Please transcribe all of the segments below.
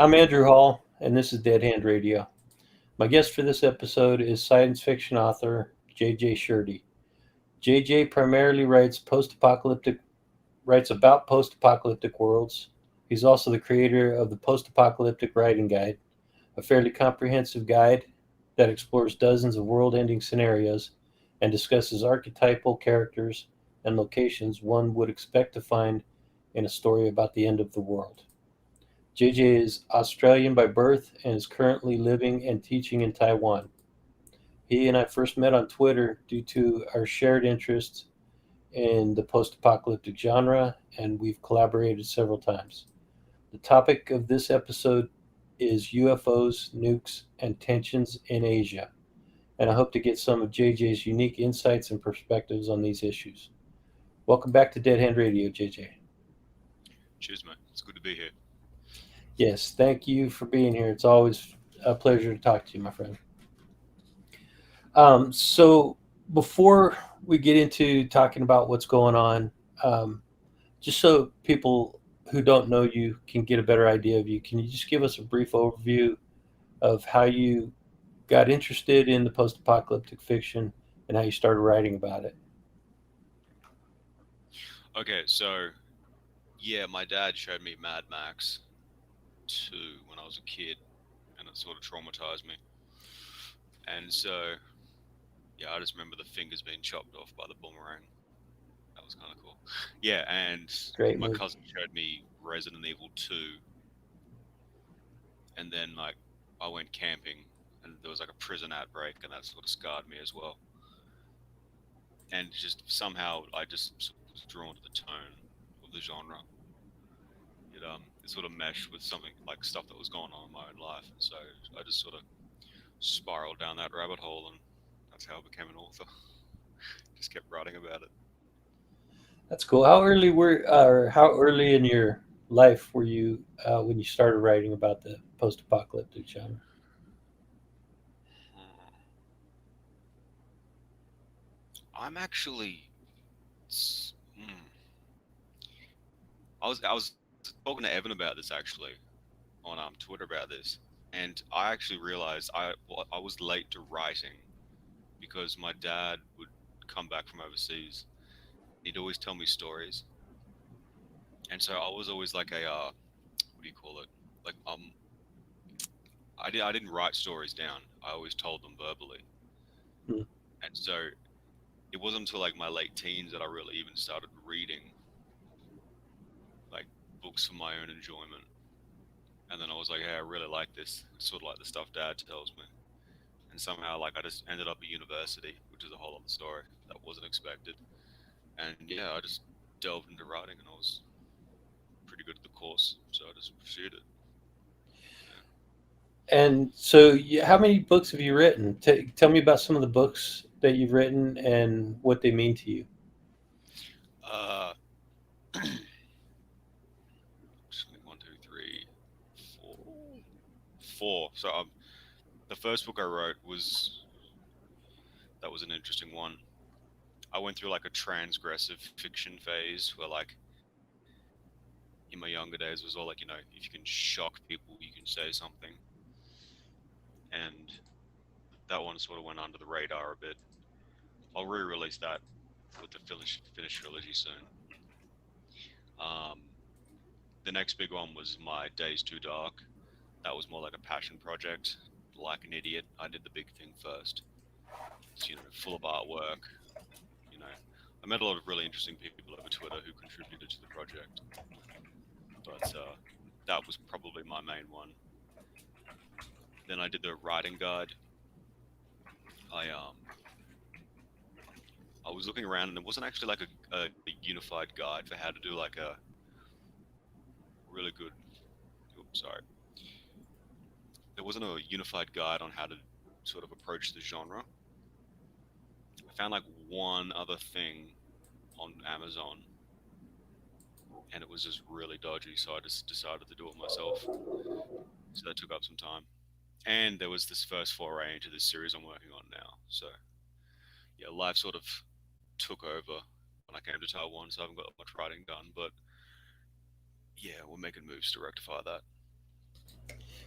I'm Andrew Hall, and this is Dead Hand Radio. My guest for this episode is science fiction author J.J. Shurte. J.J. primarily writes about post-apocalyptic worlds. He's also the creator of the Post-Apocalyptic Writing Guide, a fairly comprehensive guide that explores dozens of world-ending scenarios and discusses archetypal characters and locations one would expect to find in a story about the end of the world. JJ is Australian by birth and is currently living and teaching in Taiwan. He and I first met on Twitter due to our shared interests in the post apocalyptic genre, and we've collaborated several times. The topic of this episode is UFOs, nukes, and tensions in Asia, and I hope to get some of JJ's unique insights and perspectives on these issues. Welcome back to Dead Hand Radio, JJ. Cheers, mate. It's good to be here. Yes, thank you for being here. It's always a pleasure to talk to you, my friend. So before we get into talking about what's going on, um, just so people who don't know you can get a better idea of you, can you just give us a brief overview of how you got interested in the post-apocalyptic fiction and how you started writing about it? Okay, so yeah, my dad showed me Mad Max 2 when I was a kid, and it sort of traumatized me. And so, yeah, I just remember the fingers being chopped off by the boomerang. That was kind of cool. Yeah, and Great my movie. cousin showed me Resident Evil 2, and then like I went camping, and there was like a prison outbreak, and that sort of scarred me as well. And just somehow I just was drawn to the tone of the genre. It sort of meshed with something like stuff that was going on in my own life. So I just sort of spiraled down that rabbit hole, and that's how I became an author. Just kept writing about it. That's cool. How early in your life were you when you started writing about the post-apocalyptic genre? Hmm. I'm actually, hmm. I was talking to Evan about this actually on Twitter about this, and I actually realized I was late to writing because my dad would come back from overseas. He'd always tell me stories, and so I was always like a what do you call it? Like I didn't write stories down. I always told them verbally. Hmm. And so it wasn't until like my late teens that I really even started reading like books for my own enjoyment. And then I was like, hey, I really like this. It's sort of like the stuff dad tells me. And somehow like I just ended up at university, which is a whole other story that wasn't expected. And yeah, I just delved into writing and I was pretty good at the course. So I just pursued it. Yeah. And so, how many books have you written? Tell me about some of the books that you've written and what they mean to you. Uh one, two, three, four. Four. So the first book I wrote was that was an interesting one. I went through like a transgressive fiction phase where like in my younger days was all like, if you can shock people, you can say something. And that one sort of went under the radar a bit. I'll re-release that with the finished trilogy soon. Um, the next big one was my Days Too Dark. That was more like a passion project. Like an idiot, I did the big thing first. It's full of artwork. You know, I met a lot of really interesting people over Twitter who contributed to the project. But that was probably my main one. Then I did the writing guide. I was looking around and there wasn't actually like a unified guide for how to do like a really good. Oops, sorry. There wasn't a unified guide on how to sort of approach the genre. I found like one other thing on Amazon, and it was just really dodgy. So I just decided to do it myself. So that took up some time. And there was this first foray into this series I'm working on now. So yeah, life sort of took over when I came to Taiwan, so I haven't got much writing done. But yeah, we're making moves to rectify that.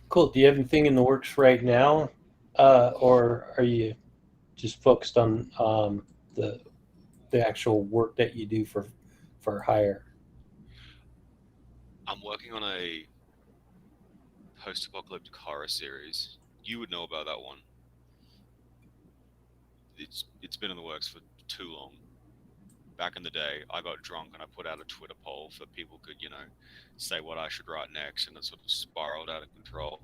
Cool. Do you have anything in the works right now, or are you just focused on the the actual work that you do for hire? I'm working on a post-apocalyptic horror series. You would know about that one. It's been in the works for too long. Back in the day, I got drunk and I put out a Twitter poll for people could, say what I should write next, and it sort of spiraled out of control.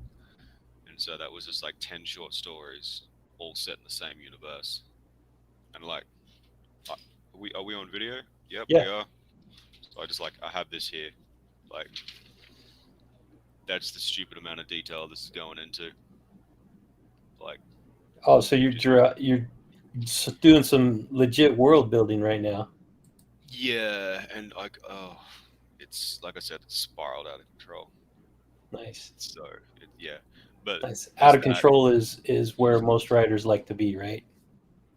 And so that was just like 10 short stories, all set in the same universe. And like, are we on video? Yep, Yeah. we are. So I have this here. Like, that's the stupid amount of detail this is going into. Like, Oh, so just you're doing some legit world building right now. yeah, and like, oh, it's like I said, it's spiraled out of control. Nice. So yeah, but Nice. Out there's of that. control is where most writers like to be, right?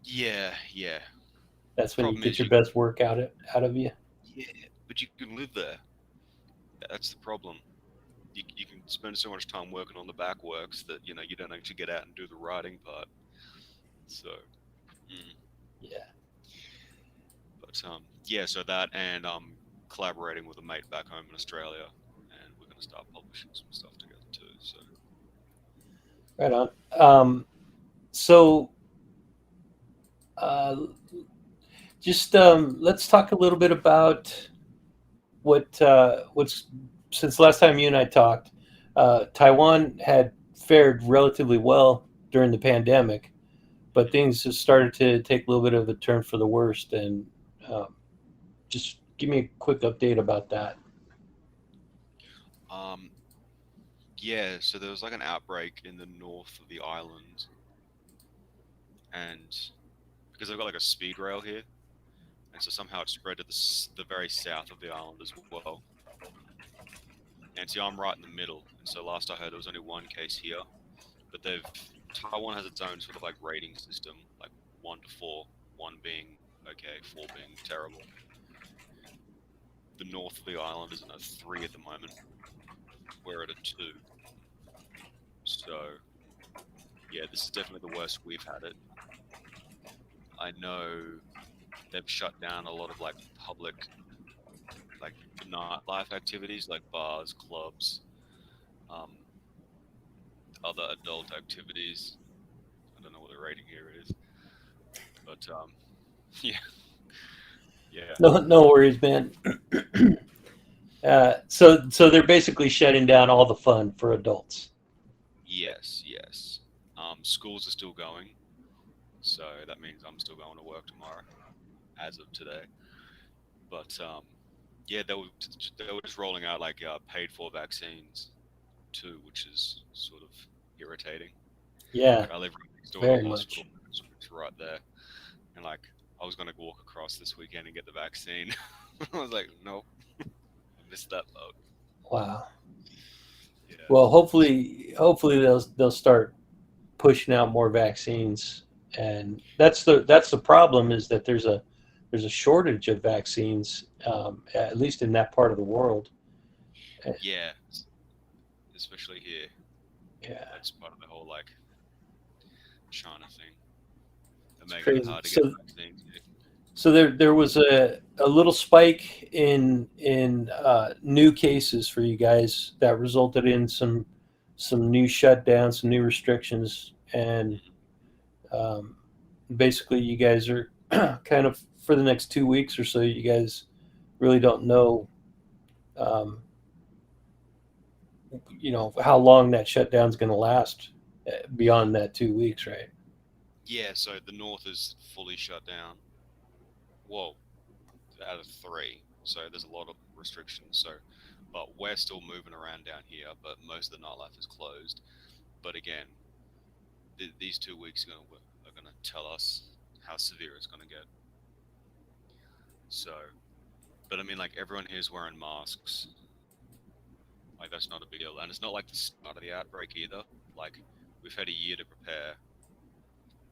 Yeah, yeah. That's when you Problem get is your you, best work out of you. yeah, but you can live there. That's the problem. You can spend so much time working on the back works that you don't actually get out and do the writing part. So, mm. Yeah. But yeah, so that and collaborating with a mate back home in Australia, and we're gonna start publishing some stuff together too. So, Right on. So uh, just let's talk a little bit about what's since last time you and I talked. Taiwan had fared relatively well during the pandemic, but mhm. things just started to take a little bit of a turn for the worst. And um, just give me a quick update about that. um, yeah, so there was like an outbreak in the north of the island, and because they've got like a speed rail here, and so somehow it spread to the very south of the island as well. And see, I'm right in the middle, and so last I heard there was only one case here, but they've Taiwan has its own sort of like rating system, like 1 to 4, one being okay, four being terrible. The north of the island is in a 3 at the moment. We're at a 2. So yeah, this is definitely the worst we've had it. I know they've shut down a lot of like public, like nightlife activities, like bars, clubs, um, other adult activities. I don't know what the rating here is, but yeah, yeah, No worries, man. So they're basically shutting down all the fun for adults. yes, yes. Schools are still going, so that means I'm still going to work tomorrow, as of today. But yeah, they were just rolling out like paid for vaccines too, which is sort of irritating. Yeah, Like I live right next door to a very hospital, much. it's right there, and like I was gonna walk across this weekend and get the vaccine. I was like, no, I missed that boat. Wow. Yeah. Well, hopefully they'll start pushing out more vaccines, and that's the problem is that there's a shortage of vaccines, at least in that part of the world. Eh, Yeah, especially here. Yeah, That's part of the whole like China thing. They're it's making it crazy. hard to get So vaccines here. there was a little spike in new cases for you guys that resulted in some new shutdowns, some new restrictions, and Mhm. um, basically you guys are kind of for the next 2 weeks or so. You guys really don't know, um, how long that shutdown's going to last beyond that 2 weeks, right? Yeah, so the north is fully shut down. Well, out of 3, so there's a lot of restrictions. So, but we're still moving around down here, but most of the nightlife is closed. But again, these 2 weeks are gonna tell us how severe it's gonna get. So, but I mean, like everyone here is wearing masks. Like that's not a big deal, and it's not like the start of the outbreak either. Like we've had a year to prepare.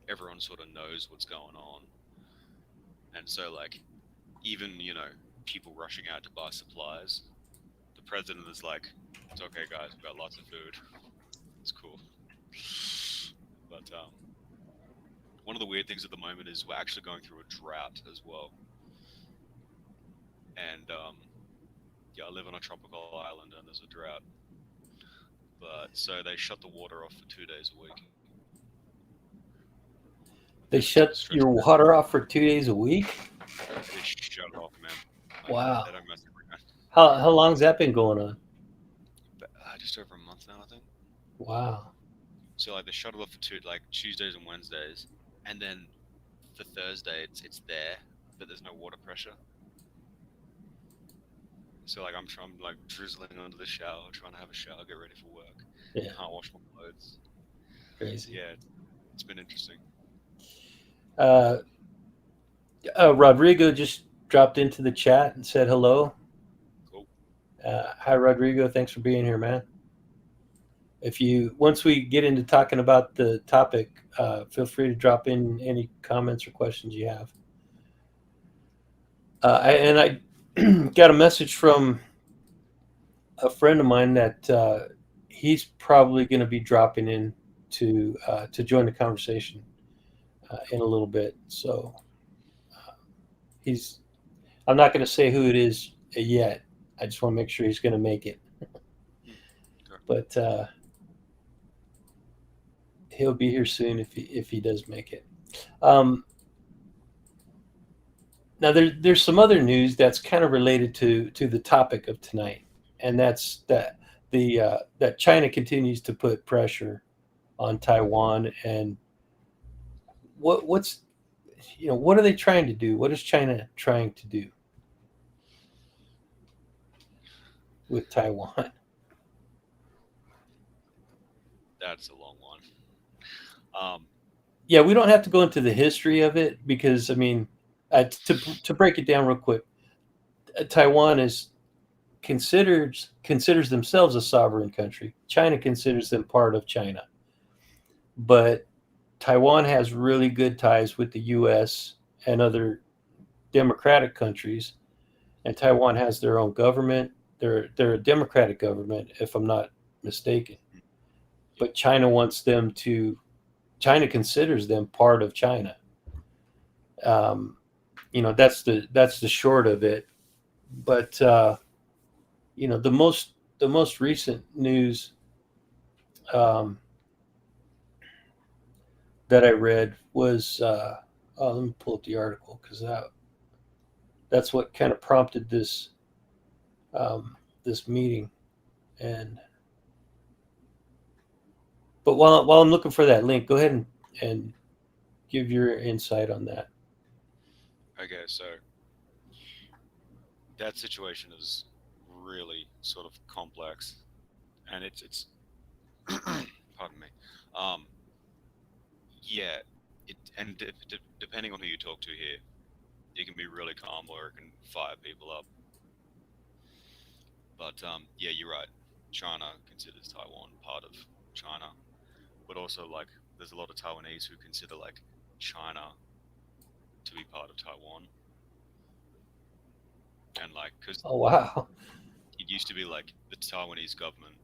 Everyone sort of knows what's going on, and so like even people rushing out to buy supplies. The the president is like, it's okay, guys, we've got lots of food. It's cool. But one of the weird things at the moment is we're actually going through a drought as well. And yeah, I live on a tropical island and there's a drought. But so they shut the water off for 2 days a week. They And it's shut your stressful. water off for 2 days a week? They shut it off, man. Like Wow. they don't mess around. How long's that been going on? But, just over a month now, I think. Wow. So like they shut it off for like Tuesdays and Wednesdays, and then for Thursday it's there, but there's no water pressure. So like I'm like drizzling under the shower, trying to have a shower, get ready for work. Yeah. Can't wash my clothes. Crazy. Yeah, it's been interesting. Uh, Rodrigo just dropped into the chat and said hello. Cool. Hi, Rodrigo. Thanks for being here, man. If you once we get into talking about the topic, feel free to drop in any comments or questions you have. I got a message from a friend of mine that he's probably going to be dropping in to join the conversation in a little bit. So he's. I'm not going to say who it is yet. I just want to make sure he's going to make it. Sure. But he'll be here soon if he does make it. Um, Now there's some other news that's kind of related to the topic of tonight, and that's that that China continues to put pressure on Taiwan, and what's what are they trying to do? What is China trying to do with Taiwan? That's a long one. Um, Yeah, we don't have to go into the history of it because I mean, to break it down real quick, Taiwan is considers themselves a sovereign country. China considers them part of China, but Taiwan has really good ties with the U.S. and other democratic countries, and Taiwan has their own government. They're a democratic government, if I'm not mistaken. yeah, But China wants them to. China considers them part of China. Um, that's the short of it. But the most recent news um, that I read was let me pull up the article because that's what kind of prompted this meeting. And but while I'm looking for that link, go ahead and give your insight on that. okay, so that situation is really sort of complex, and it's pardon me. Um, yeah, depending on who you talk to here, it can be really calm or it can fire people up. But yeah, you're right. China considers Taiwan part of China, but also like there's a lot of Taiwanese who consider like China to be part of Taiwan, and like because Oh wow! it used to be like the Taiwanese government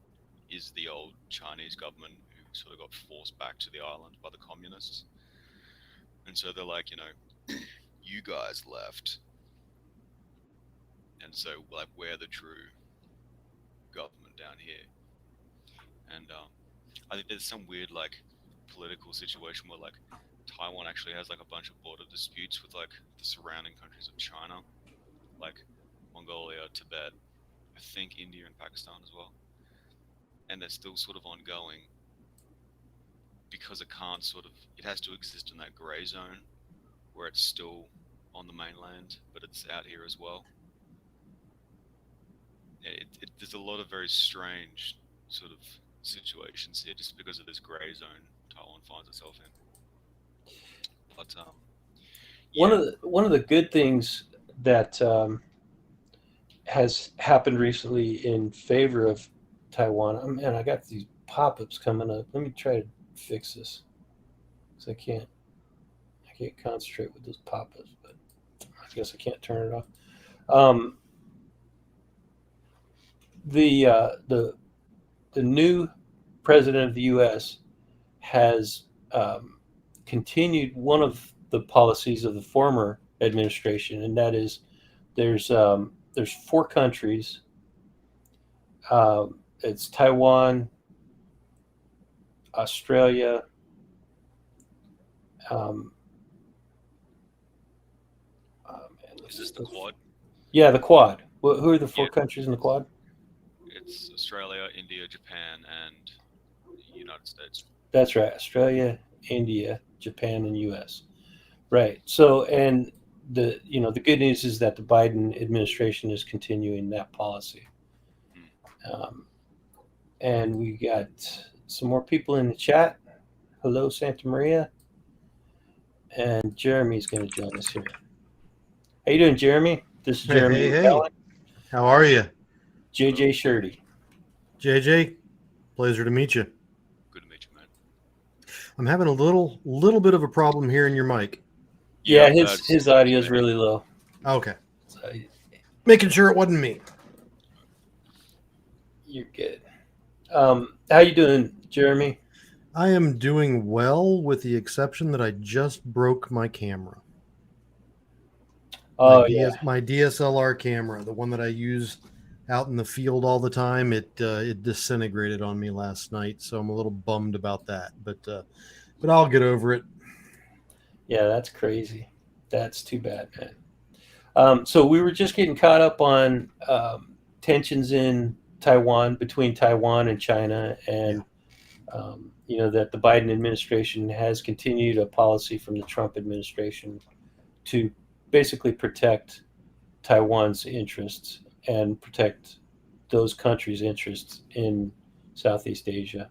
is the old Chinese government who sort of got forced back to the island by the communists, and so they're like, you guys left, and so like we're the true government down here, and I think there's some weird like political situation where like Taiwan actually has like a bunch of border disputes with like the surrounding countries of China, like Mongolia, Tibet, I think India and Pakistan as well, and they're still sort of ongoing because it has to exist in that gray zone where it's still on the mainland, but it's out here as well. There's a lot of very strange sort of situations here just because of this gray zone Taiwan finds itself in. But One yeah, of the good things that has happened recently in favor of Taiwan. Oh, man, I got these pop-ups coming up. Let me try to fix this because I can't concentrate with those pop-ups. But I guess I can't turn it off. Um, the new president of the U.S. has continued one of the policies of the former administration, and that is there's four countries. It's Taiwan, Australia. Um, man, Is this the Quad? yeah, the Quad. Who are the Yeah, four countries in the Quad? it's Australia, India, Japan, and the United States. That's right. Australia, India, Japan, and U.S. Right. So, and the good news is that the Biden administration is continuing that policy. Hmm. Um, and we got some more people in the chat. Hello, Santa Maria, and Jeremy's going to join us here. How you doing, Jeremy? This is Hey, Jeremy hey, hey. McCallum, How are you? JJ Shurte. JJ, pleasure to meet you. Good to meet you, man. I'm having a little bit of a problem hearing your mic. Yeah, I've his heard his audio is really low. Okay. So Making sure it wasn't me. you're good. How you doing, Jeremy? I am doing well with the exception that I just broke my camera. Oh yeah, My DSLR camera, the one that I use out in the field all the time, it disintegrated on me last night, so I'm a little bummed about that. But I'll get over it. yeah. That's crazy. That's too bad, man. So we were just getting caught up on tensions in Taiwan between Taiwan and China, and that the Biden administration has continued a policy from the Trump administration to basically protect Taiwan's interests and protect those countries' interests in Southeast Asia.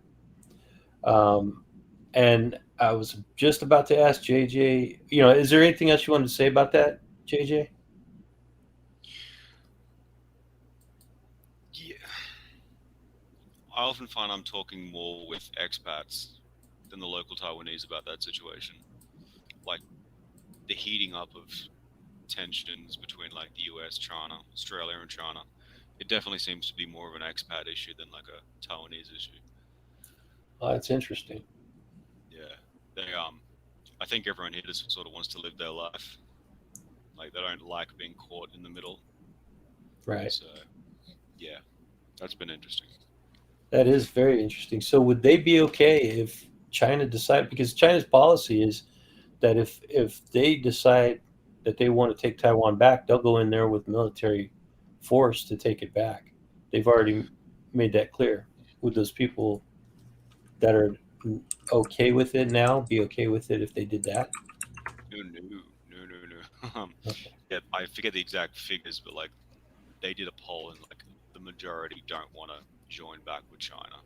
And I was just about to ask JJ, is there anything else you wanted to say about that, JJ? Yeah, I often find I'm talking more with expats than the local Taiwanese about that situation. Like the heating up of tensions between like the US, China, Australia, and China. It definitely seems to be more of an expat issue than like a Taiwanese issue. Oh, that's interesting. Yeah, I think everyone here just sort of wants to live their life. Like they don't like being caught in the middle. Right. So, yeah, that's been interesting. That is very interesting. So would they be okay if China decide, because China's policy is that if they decide that they want to take Taiwan back, they'll go in there with military force to take it back. They've already made that clear. Would those people that are okay with it now be okay with it if they did that? No. Okay. Yeah, I forget the exact figures, but like they did a poll and like the majority don't want to join back with China.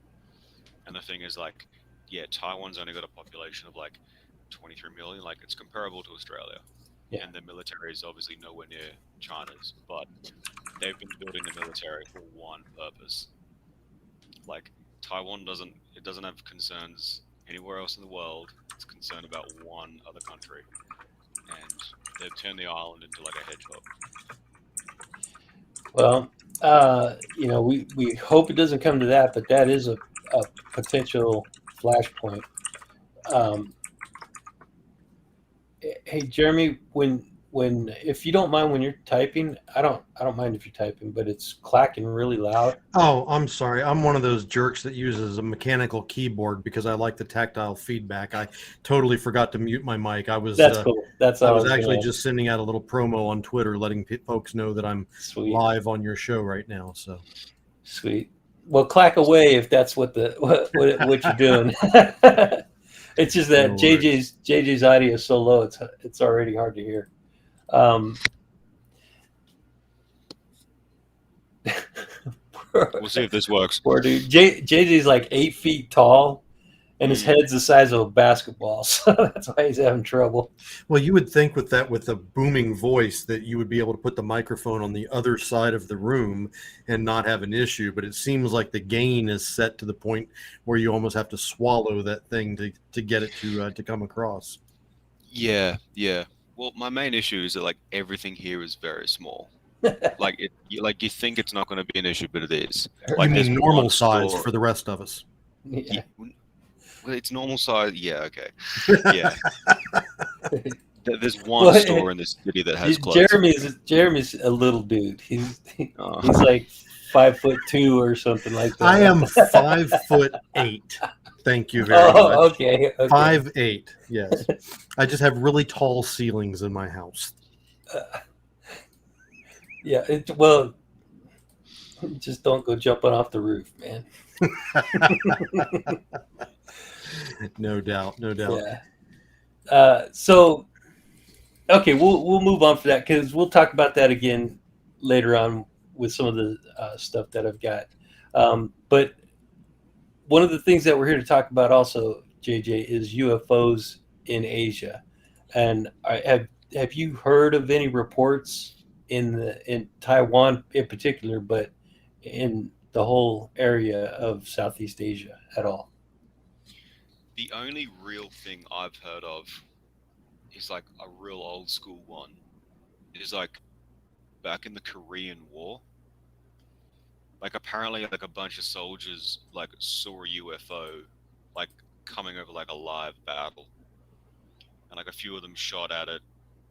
And the thing is like, yeah, Taiwan's only got a population of like 23 million, like it's comparable to Australia. Yeah. And the military is obviously nowhere near China's, but they've been building the military for one purpose. Like Taiwan doesn't have concerns anywhere else in the world. It's concerned about one other country, and they've turned the island into like a hedgehog. Well, we hope it doesn't come to that, but that is a potential flashpoint. Um, Hey Jeremy, when if you don't mind when you're typing, I don't mind if you're typing, but it's clacking really loud. Oh, I'm sorry. I'm one of those jerks that uses a mechanical keyboard because I like the tactile feedback. I totally forgot to mute my mic. That's cool. That's I all was I was actually gonna just sending out a little promo on Twitter, letting folks know that I'm Sweet. live on your show right now. So Sweet. Well, clack away if that's what what you're doing. It's just that No worries. JJ's audio is so low, it's already hard to hear. Um, We'll see if this works. Poor dude. JJ's like 8 feet tall, and his head's the size of a basketball, so that's why he's having trouble. Well, you would think with a booming voice that you would be able to put the microphone on the other side of the room and not have an issue, but it seems like the gain is set to the point where you almost have to swallow that thing to get it to come across. Yeah. Well, my main issue is that like everything here is very small. Like you think it's not going to be an issue, but it is. You Like there's mean normal one size store. for the rest of us? Yeah. Well, it's normal size. Yeah, okay. Yeah. There's one Well, store in this city that has clothes. Jeremy's a little dude. He's Oh. he's like 5'2" or something like that. I am 5'8". Thank you very much. Oh, okay. 5'8". Yes, I just have really tall ceilings in my house. Yeah. Well, just don't go jumping off the roof, man. No doubt, no doubt. Yeah. So, okay, we'll move on for that because we'll talk about that again later on with some of the stuff that I've got. But one of the things that we're here to talk about also, JJ, is UFOs in Asia. And have you heard of any reports in Taiwan in particular, but in the whole area of Southeast Asia at all? The only real thing I've heard of is like a real old school one. Is like back in the Korean War. Like apparently like a bunch of soldiers like saw a UFO like coming over like a live battle. And like a few of them shot at it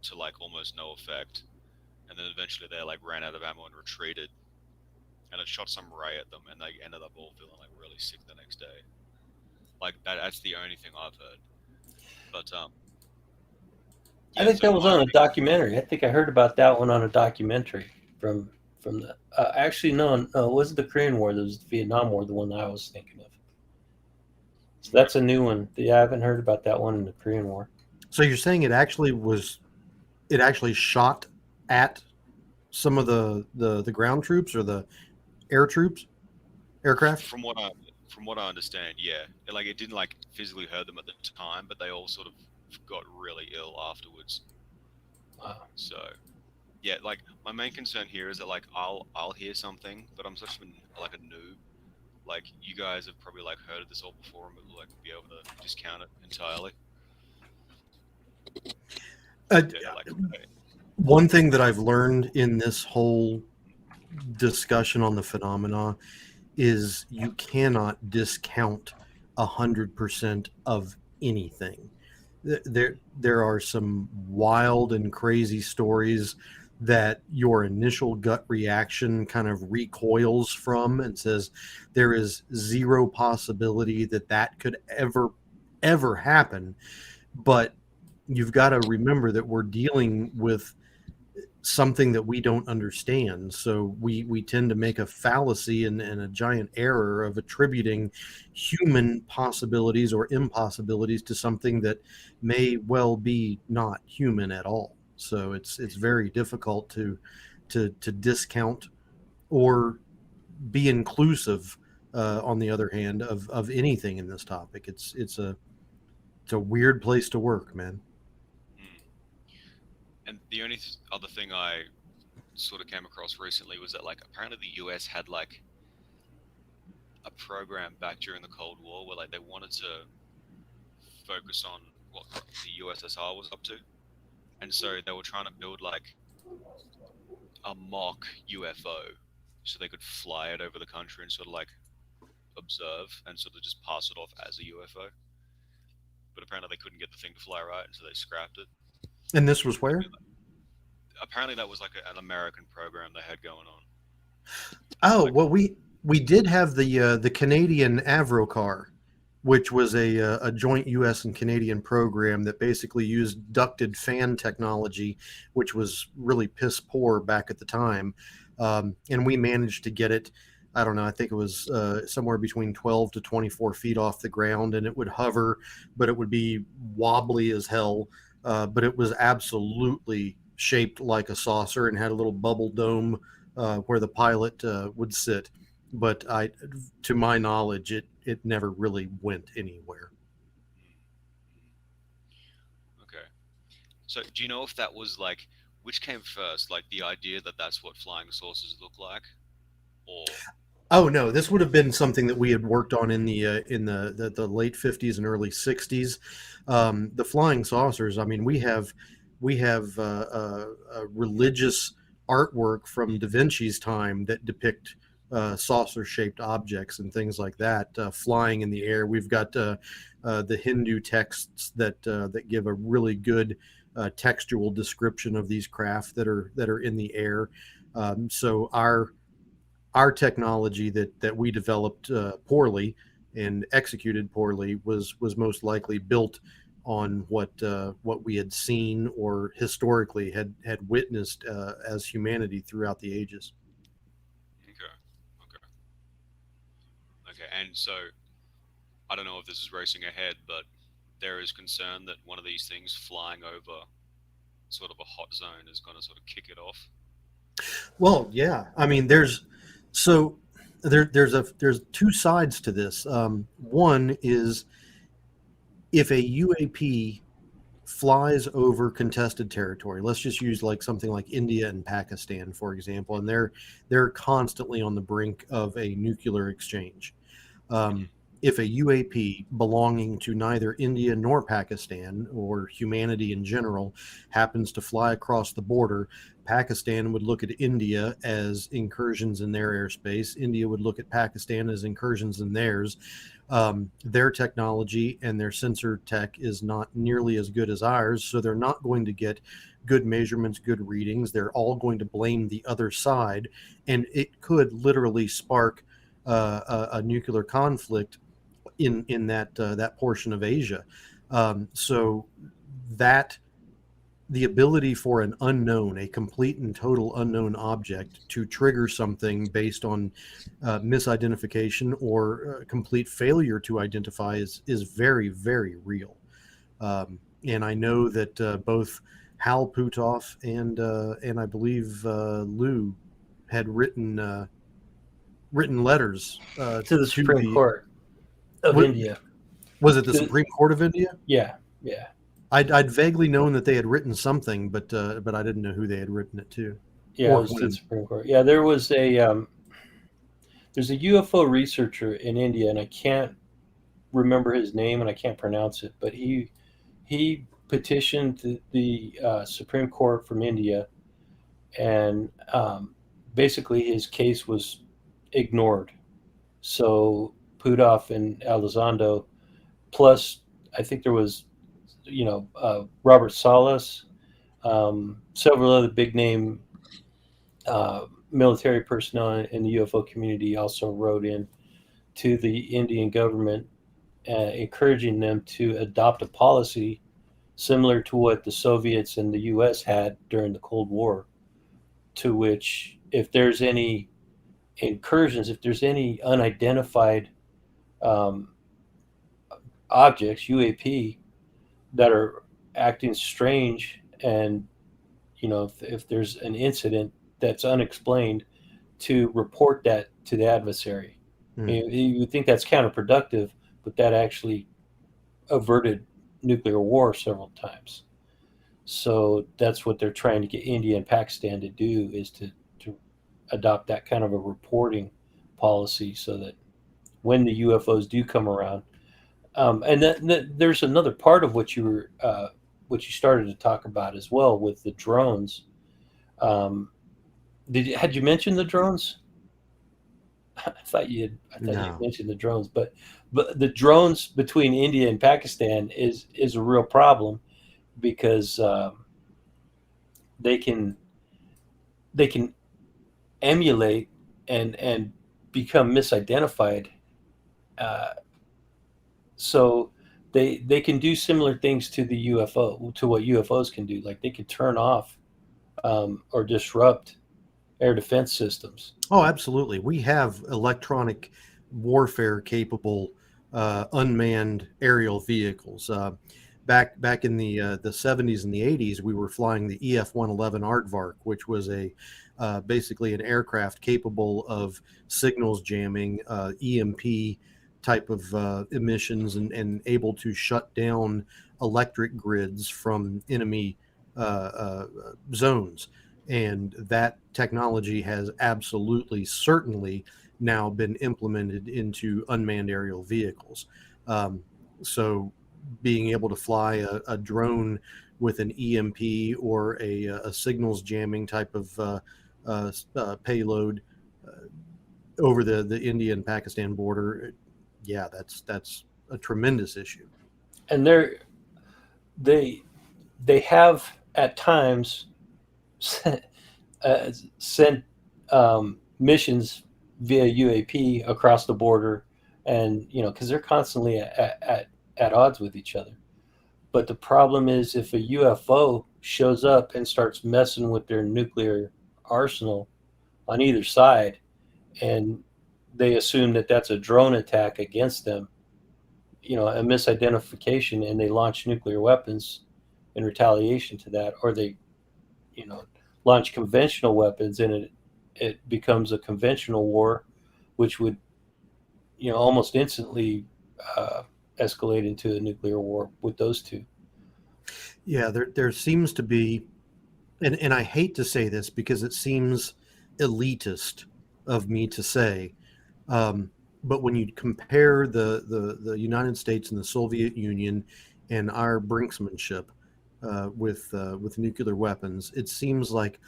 to like almost no effect. And then eventually they like ran out of ammo and retreated. And it shot some ray at them and they ended up all feeling like really sick the next day. Like that's the only thing I've heard. But I think that was on a documentary. I think I heard about that one on a documentary from the. Actually, no, it wasn't the Korean War. It was the Vietnam War, the one I was thinking of. So that's a new one. Yeah, I haven't heard about that one in the Korean War. So you're saying it actually shot at some of the ground troops or the aircraft? From what I understand, yeah, it didn't like physically hurt them at the time, but they all sort of got really ill afterwards. Wow. So, yeah, like my main concern here is that like I'll hear something, but I'm such like a noob. Like you guys have probably like heard of this all before and will like be able to discount it entirely. One thing that I've learned in this whole discussion on the phenomena is you cannot discount 100% of anything. There are some wild and crazy stories that your initial gut reaction kind of recoils from and says there is zero possibility that could ever happen. But you've got to remember that we're dealing with something that we don't understand. So we tend to make a fallacy and a giant error of attributing human possibilities or impossibilities to something that may well be not human at all. So it's very difficult to discount or be inclusive, on the other hand, of anything in this topic. It's a weird place to work, man. And the only other thing I sort of came across recently was that like apparently the US had like a program back during the Cold War where like they wanted to focus on what the USSR was up to. And so they were trying to build like a mock UFO so they could fly it over the country and sort of like observe and sort of just pass it off as a UFO. But apparently they couldn't get the thing to fly right, and so they scrapped it. And this was where? Apparently that was like an American program they had going on. Oh, well, we did have the Canadian Avrocar, which was a joint U.S. and Canadian program that basically used ducted fan technology, which was really piss poor back at the time. And we managed to get it, I don't know, I think it was somewhere between 12 to 24 feet off the ground, and it would hover, but it would be wobbly as hell. But it was absolutely shaped like a saucer and had a little bubble dome where the pilot would sit. But to my knowledge, it never really went anywhere. Okay. So do you know if that was like, which came first, like the idea that that's what flying saucers look like, or? Oh no, this would have been something that we had worked on in the late 50s and early 60s. The flying saucers. I mean, we have a religious artwork from Da Vinci's time that depict saucer-shaped objects and things like that flying in the air. We've got the Hindu texts that give a really good textual description of these craft that are in the air. So our technology that we developed poorly and executed poorly was most likely built on what we had seen or historically had witnessed as humanity throughout the ages. Okay. Okay. Okay. And so I don't know if this is racing ahead, but there is concern that one of these things flying over sort of a hot zone is going to sort of kick it off. Well, yeah. I mean, there's two sides to this. One is if a UAP flies over contested territory. Let's just use like something like India and Pakistan, for example, and they're constantly on the brink of a nuclear exchange. If a UAP belonging to neither India nor Pakistan or humanity in general happens to fly across the border, Pakistan would look at India as incursions in their airspace. India would look at Pakistan as incursions in theirs. Their technology and their sensor tech is not nearly as good as ours, so they're not going to get good measurements, good readings. They're all going to blame the other side, and it could literally spark a nuclear conflict in that portion of Asia. So that the ability for an unknown, a complete and total unknown object to trigger something based on misidentification or complete failure to identify is very, very real. And I know that both Hal Puthoff and I believe Lou had written letters to the Supreme Court of India. Was it the Supreme Court of India? Yeah, yeah. I'd vaguely known that they had written something, but I didn't know who they had written it to. Yeah, it was to the Supreme Court. Yeah, there was there's a UFO researcher in India, and I can't remember his name and I can't pronounce it, but he petitioned the Supreme Court from India, and basically his case was ignored. So Puthoff and Elizondo, plus I think there was Robert Salas, several other big name military personnel in the UFO community also wrote in to the Indian government, encouraging them to adopt a policy similar to what the Soviets and the U.S. had during the Cold War, to which if there's any incursions, if there's any unidentified objects, UAP, that are acting strange, and if there's an incident that's unexplained, to report that to the adversary. You would think that's counterproductive, but that actually averted nuclear war several times. So that's what they're trying to get India and Pakistan to do, is to adopt that kind of a reporting policy, so that when the UFOs do come around, and there's another part of what you started to talk about as well with the drones. Had you mentioned the drones? I thought you had mentioned the drones, but the drones between India and Pakistan is a real problem, because they can emulate and become misidentified. So they can do similar things to the UFO, to what UFOs can do. Like they can turn off or disrupt air defense systems. Oh, absolutely. We have electronic warfare capable unmanned aerial vehicles. Back in the 70s and the 80s, we were flying the EF-111 Aardvark, which was basically an aircraft capable of signals jamming, EMP type of emissions, and able to shut down electric grids from enemy zones. And that technology has absolutely, certainly now been implemented into unmanned aerial vehicles. So being able to fly a drone with an EMP or a signals jamming type of payload over the India and Pakistan border, yeah, that's a tremendous issue. And they they have at times sent missions via UAP across the border, and because they're constantly at odds with each other. But the problem is if a UFO shows up and starts messing with their nuclear arsenal on either side, and they assume that that's a drone attack against them, a misidentification, and they launch nuclear weapons in retaliation to that, or they, you know, launch conventional weapons, and it becomes a conventional war, which would, almost instantly escalate into a nuclear war with those two. Yeah, there seems to be, and I hate to say this because it seems elitist of me to say, but when you compare the United States and the Soviet Union and our brinksmanship with nuclear weapons, it seems like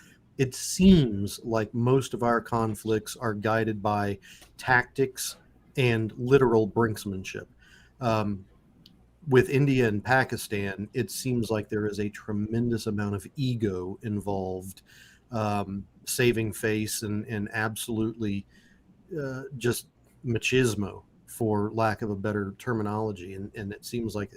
most of our conflicts are guided by tactics and literal brinksmanship. Um, with India and Pakistan, it seems like there is a tremendous amount of ego involved, saving face and absolutely just machismo, for lack of a better terminology. And it seems like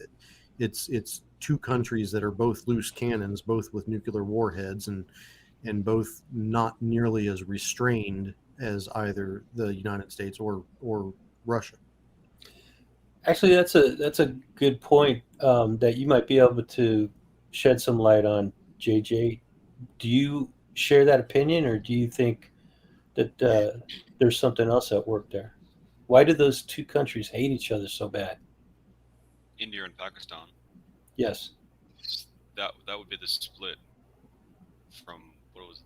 it's two countries that are both loose cannons, both with nuclear warheads, and both not nearly as restrained as either the United States or Russia. Actually, that's a good point that you might be able to shed some light on, JJ. Do you share that opinion, or do you think that there's something else at work there? Why do those two countries hate each other so bad? India and Pakistan. Yes. That would be the split from what was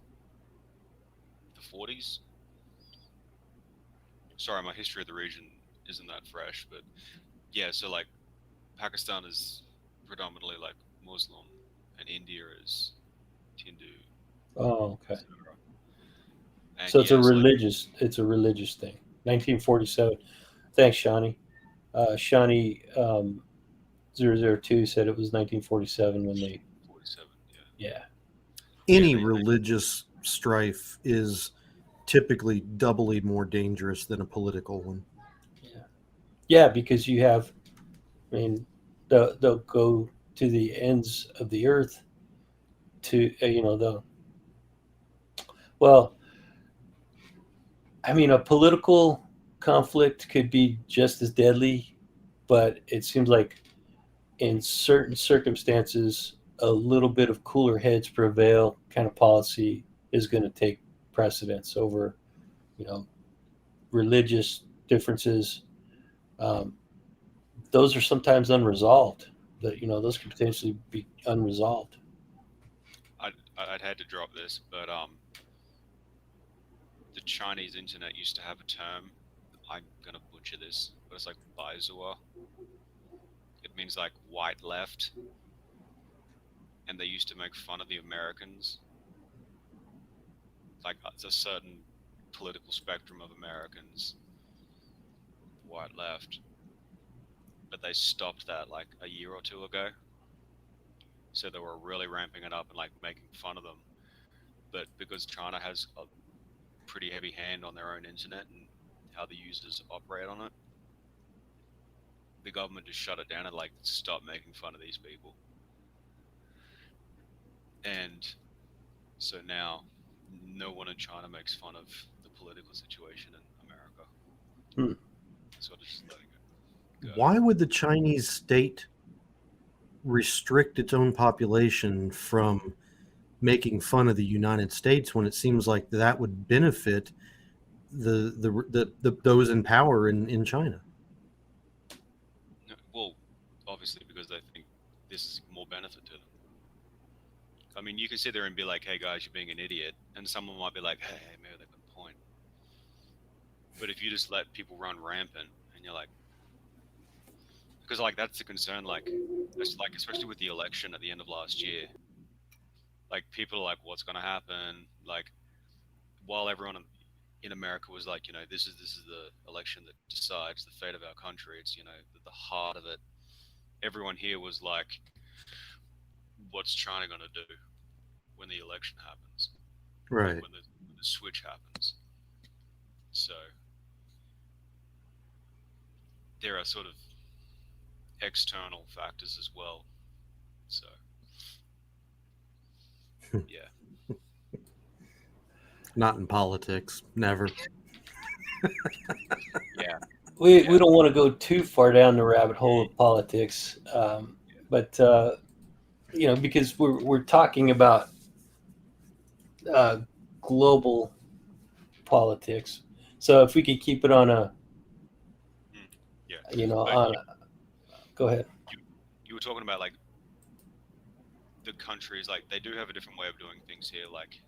the 40s. Sorry, my history of the region isn't that fresh, but yeah. So like Pakistan is predominantly like Muslim, and India is Hindu, Oh, okay. etc. And So yeah, so like it's a religious thing. 1947. Thanks, Shawnee. Shawnee 002 said it was 1947 when they. 47. Yeah, Yeah. yeah. Any They religious strife is typically doubly more dangerous than a political one. Yeah. Yeah, because you have, I mean, they'll go to the ends of the earth to, they'll, well, I mean, a political conflict could be just as deadly, but it seems like in certain circumstances, a little bit of cooler heads prevail kind of policy is going to take precedence over, you know, religious differences. Um, those are sometimes unresolved. That those could potentially be unresolved. I'd had to drop this, but the Chinese internet used to have a term. I'm gonna butcher this, but it's like Baizua. It means like white left, and they used to make fun of the Americans. Like it's a certain political spectrum of Americans, white left, but they stopped that like a year or two ago. So they were really ramping it up and like making fun of them. But because China has a pretty heavy hand on their own internet and how the users operate on it, the government just shut it down and like stop making fun of these people. And so now no one in China makes fun of the political situation in America. Hmm. So I just let it go. Why would the Chinese state restrict its own population from making fun of the United States when it seems like that would benefit the those in power in China? No, well, obviously because they think this is more benefit to them. I mean, you can sit there and be like, "Hey guys, you're being an idiot," and someone might be like, "Hey, maybe they've got a point." But if you just let people run rampant, and you're like, because like that's the concern. Like, it's like especially with the election at the end of last year, like people are like, what's going to happen? Like, while everyone in America was like, this is the election that decides the fate of our country. It's the heart of it. Everyone here was like, what's China going to do when the election happens? Like Right. when the switch happens. So there are sort of external factors as well. So yeah, Not in politics. Never. yeah, We yeah, don't want to go too far down the rabbit hole of politics, but because we're talking about uh, global politics. So if we could keep it on a, mm, yeah. But on go ahead. you you were talking about like the countries, like they do have a different way of doing things here. Like,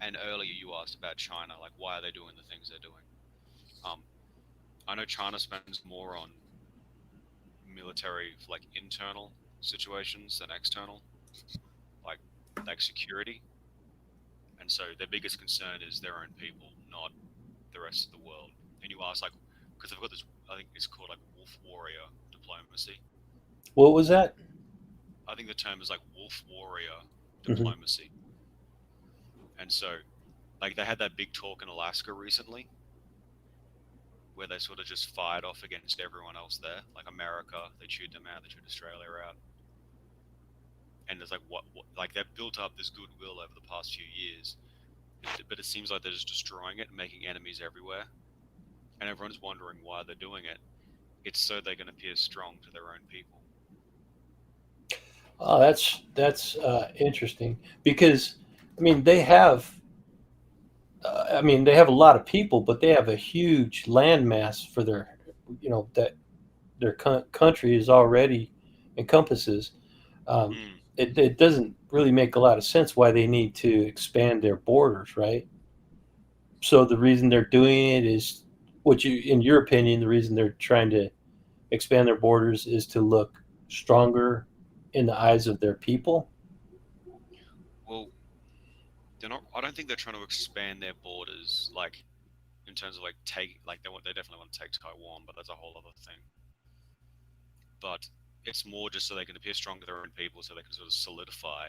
and earlier you asked about China, like why are they doing the things they're doing? Um, I know China spends more on military, like internal situations than external, like security, and so their biggest concern is their own people, not the rest of the world. And you ask like, because they've got this, I think it's called like wolf warrior diplomacy. What was that? I think the term is like wolf warrior Hmm. diplomacy. And so, like, they had that big talk in Alaska recently where they sort of just fired off against everyone else there. Like America, they chewed them out, they chewed Australia out. And it's like, what like they've built up this goodwill over the past few years, but it seems like they're just destroying it and making enemies everywhere. And everyone's wondering why they're doing it. It's so they can appear strong to their own people. Oh, that's interesting because they have. They have a lot of people, but they have a huge landmass for their, that their country is already encompasses. Um, Mm, it doesn't really make a lot of sense why they need to expand their borders, right? So the reason they're doing it is, in your opinion, the reason they're trying to expand their borders is to look stronger in the eyes of their people. well, they're not. I don't think they're trying to expand their borders, like in terms of like they definitely want to take Taiwan, but that's a whole other thing. But it's more just so they can appear strong to their own people, so they can sort of solidify.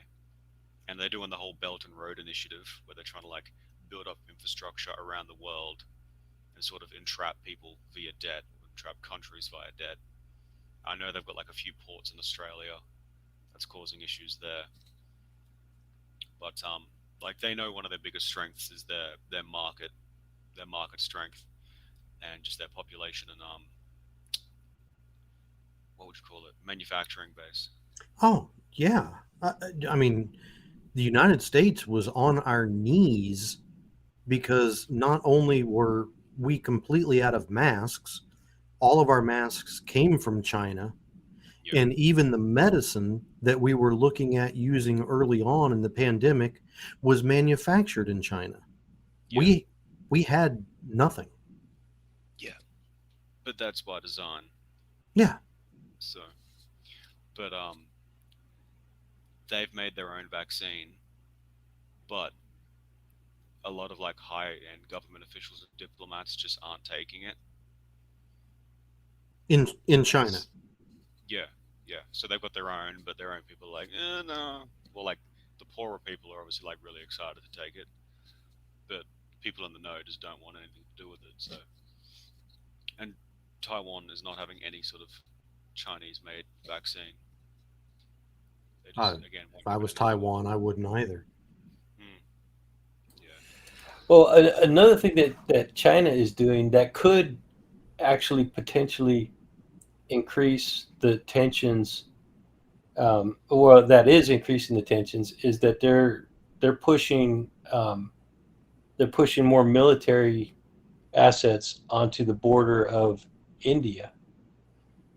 And they're doing the whole Belt and Road Initiative, where they're trying to like build up infrastructure around the world and sort of entrap people via debt, entrap countries via debt. I know they've got like a few ports in Australia that's causing issues there, but like they know one of their biggest strengths is their market strength, and just their population and what would you call it, manufacturing base. Oh, yeah. I mean, the United States was on our knees because not only were we completely out of masks, all of our masks came from China, Yep. and even the medicine that we were looking at using early on in the pandemic was manufactured in China. Yeah. We had nothing. Yeah. But that's by design. Yeah. So, but they've made their own vaccine, but a lot of like high end government officials and diplomats just aren't taking it. In China. It's yeah, yeah. So they've got their own, but their own people are like, no. Well, like the poorer people are obviously like really excited to take it, but people in the know just don't want anything to do with it. So, and Taiwan is not having any sort of Chinese made vaccine. They I, just again if won't I give was anything to it. Taiwan, I wouldn't either. Hmm. Yeah. Well, another thing that China is doing that could actually potentially increase the tensions, or that is increasing the tensions, is that they're pushing they're pushing more military assets onto the border of India.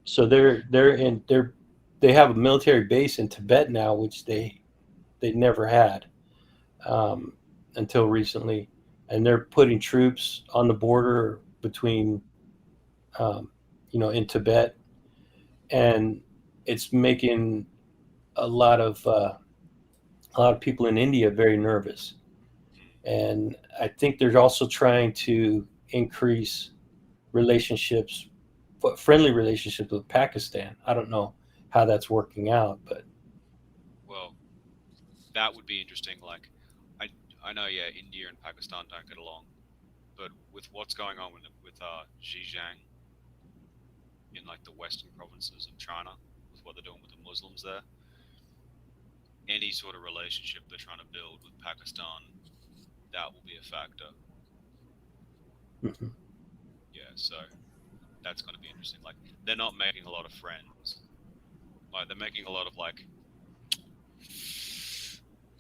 So they have a military base in Tibet now, which they never had, um, until recently, and they're putting troops on the border between, um, in Tibet, and it's making a lot of people in India very nervous. And I think they're also trying to increase relationships, friendly relationships with Pakistan. I don't know how that's working out, but Well, that would be interesting. Like, I know, yeah, India and Pakistan don't get along, but with what's going on with Xinjiang in like the western provinces of China, with what they're doing with the Muslims there, any sort of relationship they're trying to build with Pakistan, that will be a factor. mhm. Yeah, so that's going to be interesting. Like, they're not making a lot of friends. Like, they're making a lot of like,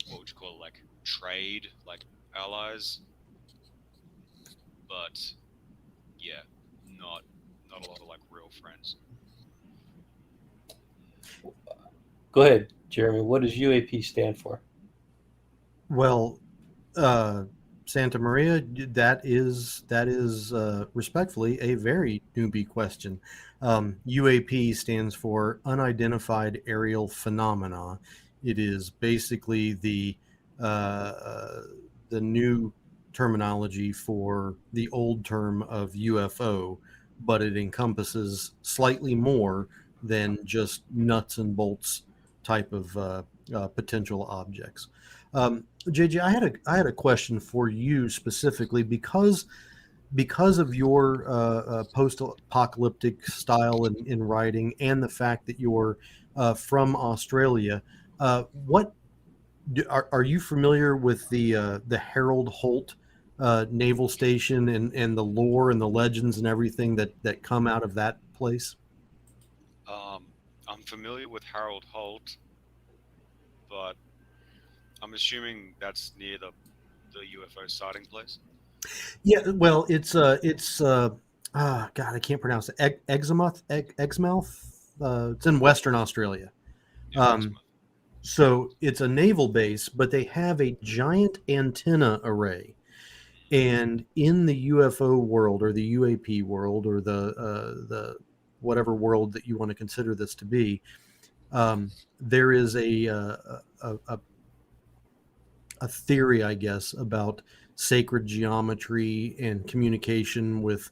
what would you call it, like trade, like allies. But yeah, not a lot of like real friends. Go ahead, Jeremy. What does UAP stand for? Well, Santa Maria, that is respectfully a very newbie question. UAP stands for Unidentified Aerial Phenomena. It is basically the new terminology for the old term of UFO, but it encompasses slightly more than just nuts and bolts type of potential objects. JJ, I had a question for you specifically because of your post-apocalyptic style in writing and the fact that you're from Australia. What are you familiar with the Harold Holt naval station and the lore and the legends and everything that come out of that place? I'm familiar with Harold Holt, but I'm assuming that's near the UFO sighting place. Yeah, well, God, I can't pronounce it. Exmouth. It's in Western Australia. Yeah, Um, so it's a naval base, but they have a giant antenna array. And in the UFO world, or the UAP world, or the whatever world that you want to consider this to be, there is a theory, I guess, about sacred geometry and communication with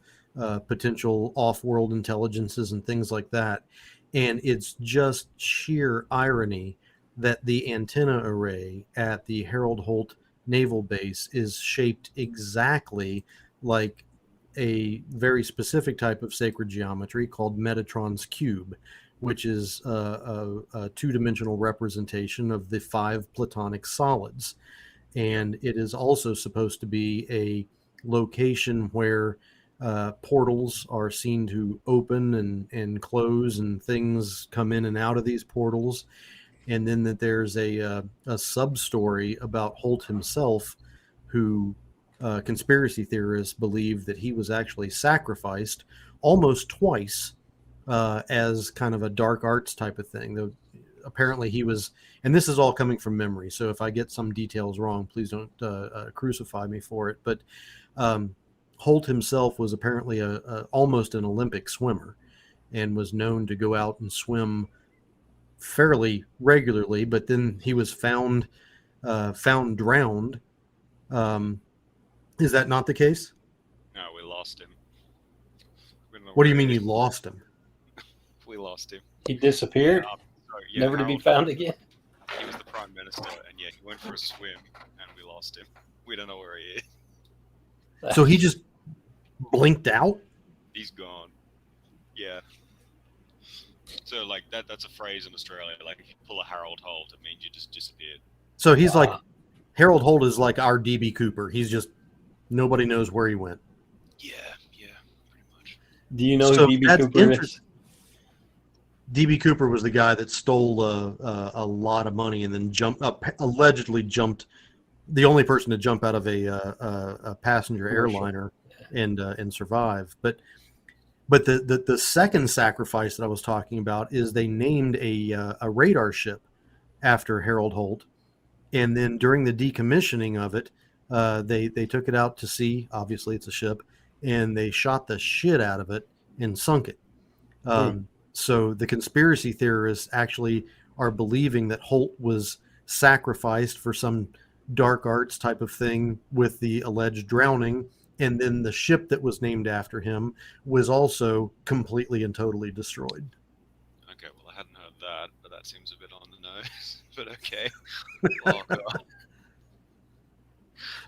potential off-world intelligences and things like that. And it's just sheer irony that the antenna array at the Harold Holt Naval Base is shaped exactly like a very specific type of sacred geometry called Metatron's cube, which is a two-dimensional representation of the five Platonic solids. And it is also supposed to be a location where portals are seen to open and close, and things come in and out of these portals. And then that there's a sub story about Holt himself, who conspiracy theorists believe that he was actually sacrificed almost twice as kind of a dark arts type of thing. Though apparently he was, and this is all coming from memory, so if I get some details wrong, please don't crucify me for it. But Holt himself was apparently almost an Olympic swimmer, and was known to go out and swim fairly regularly. But then he was found drowned. Is that not the case? No, we lost him. What do you mean you lost him? We lost him. He disappeared, never to be Harold found Holt, again. he was the prime minister, and yeah, he went for a swim, and we lost him. We don't know where he is. So he just blinked out? He's gone. Yeah. So like that's a phrase in Australia. Like if you pull a Harold Holt, it means you just disappeared. So he's like, Harold Holt is like our DB Cooper. He's just, nobody knows where he went. Yeah, pretty much. Do you know So who DB that's Cooper is? interesting. DB Cooper was the guy that stole a lot of money and then allegedly jumped, the only person to jump out of a passenger airliner and survive. But the second sacrifice that I was talking about is they named a radar ship after Harold Holt, and then during the decommissioning of it, they took it out to sea. Obviously, it's a ship, and they shot the shit out of it and sunk it. So the conspiracy theorists actually are believing that Holt was sacrificed for some dark arts type of thing with the alleged drowning, and then the ship that was named after him was also completely and totally destroyed. Okay, well, I hadn't heard that, but that seems a bit on the nose. But okay. Oh, God.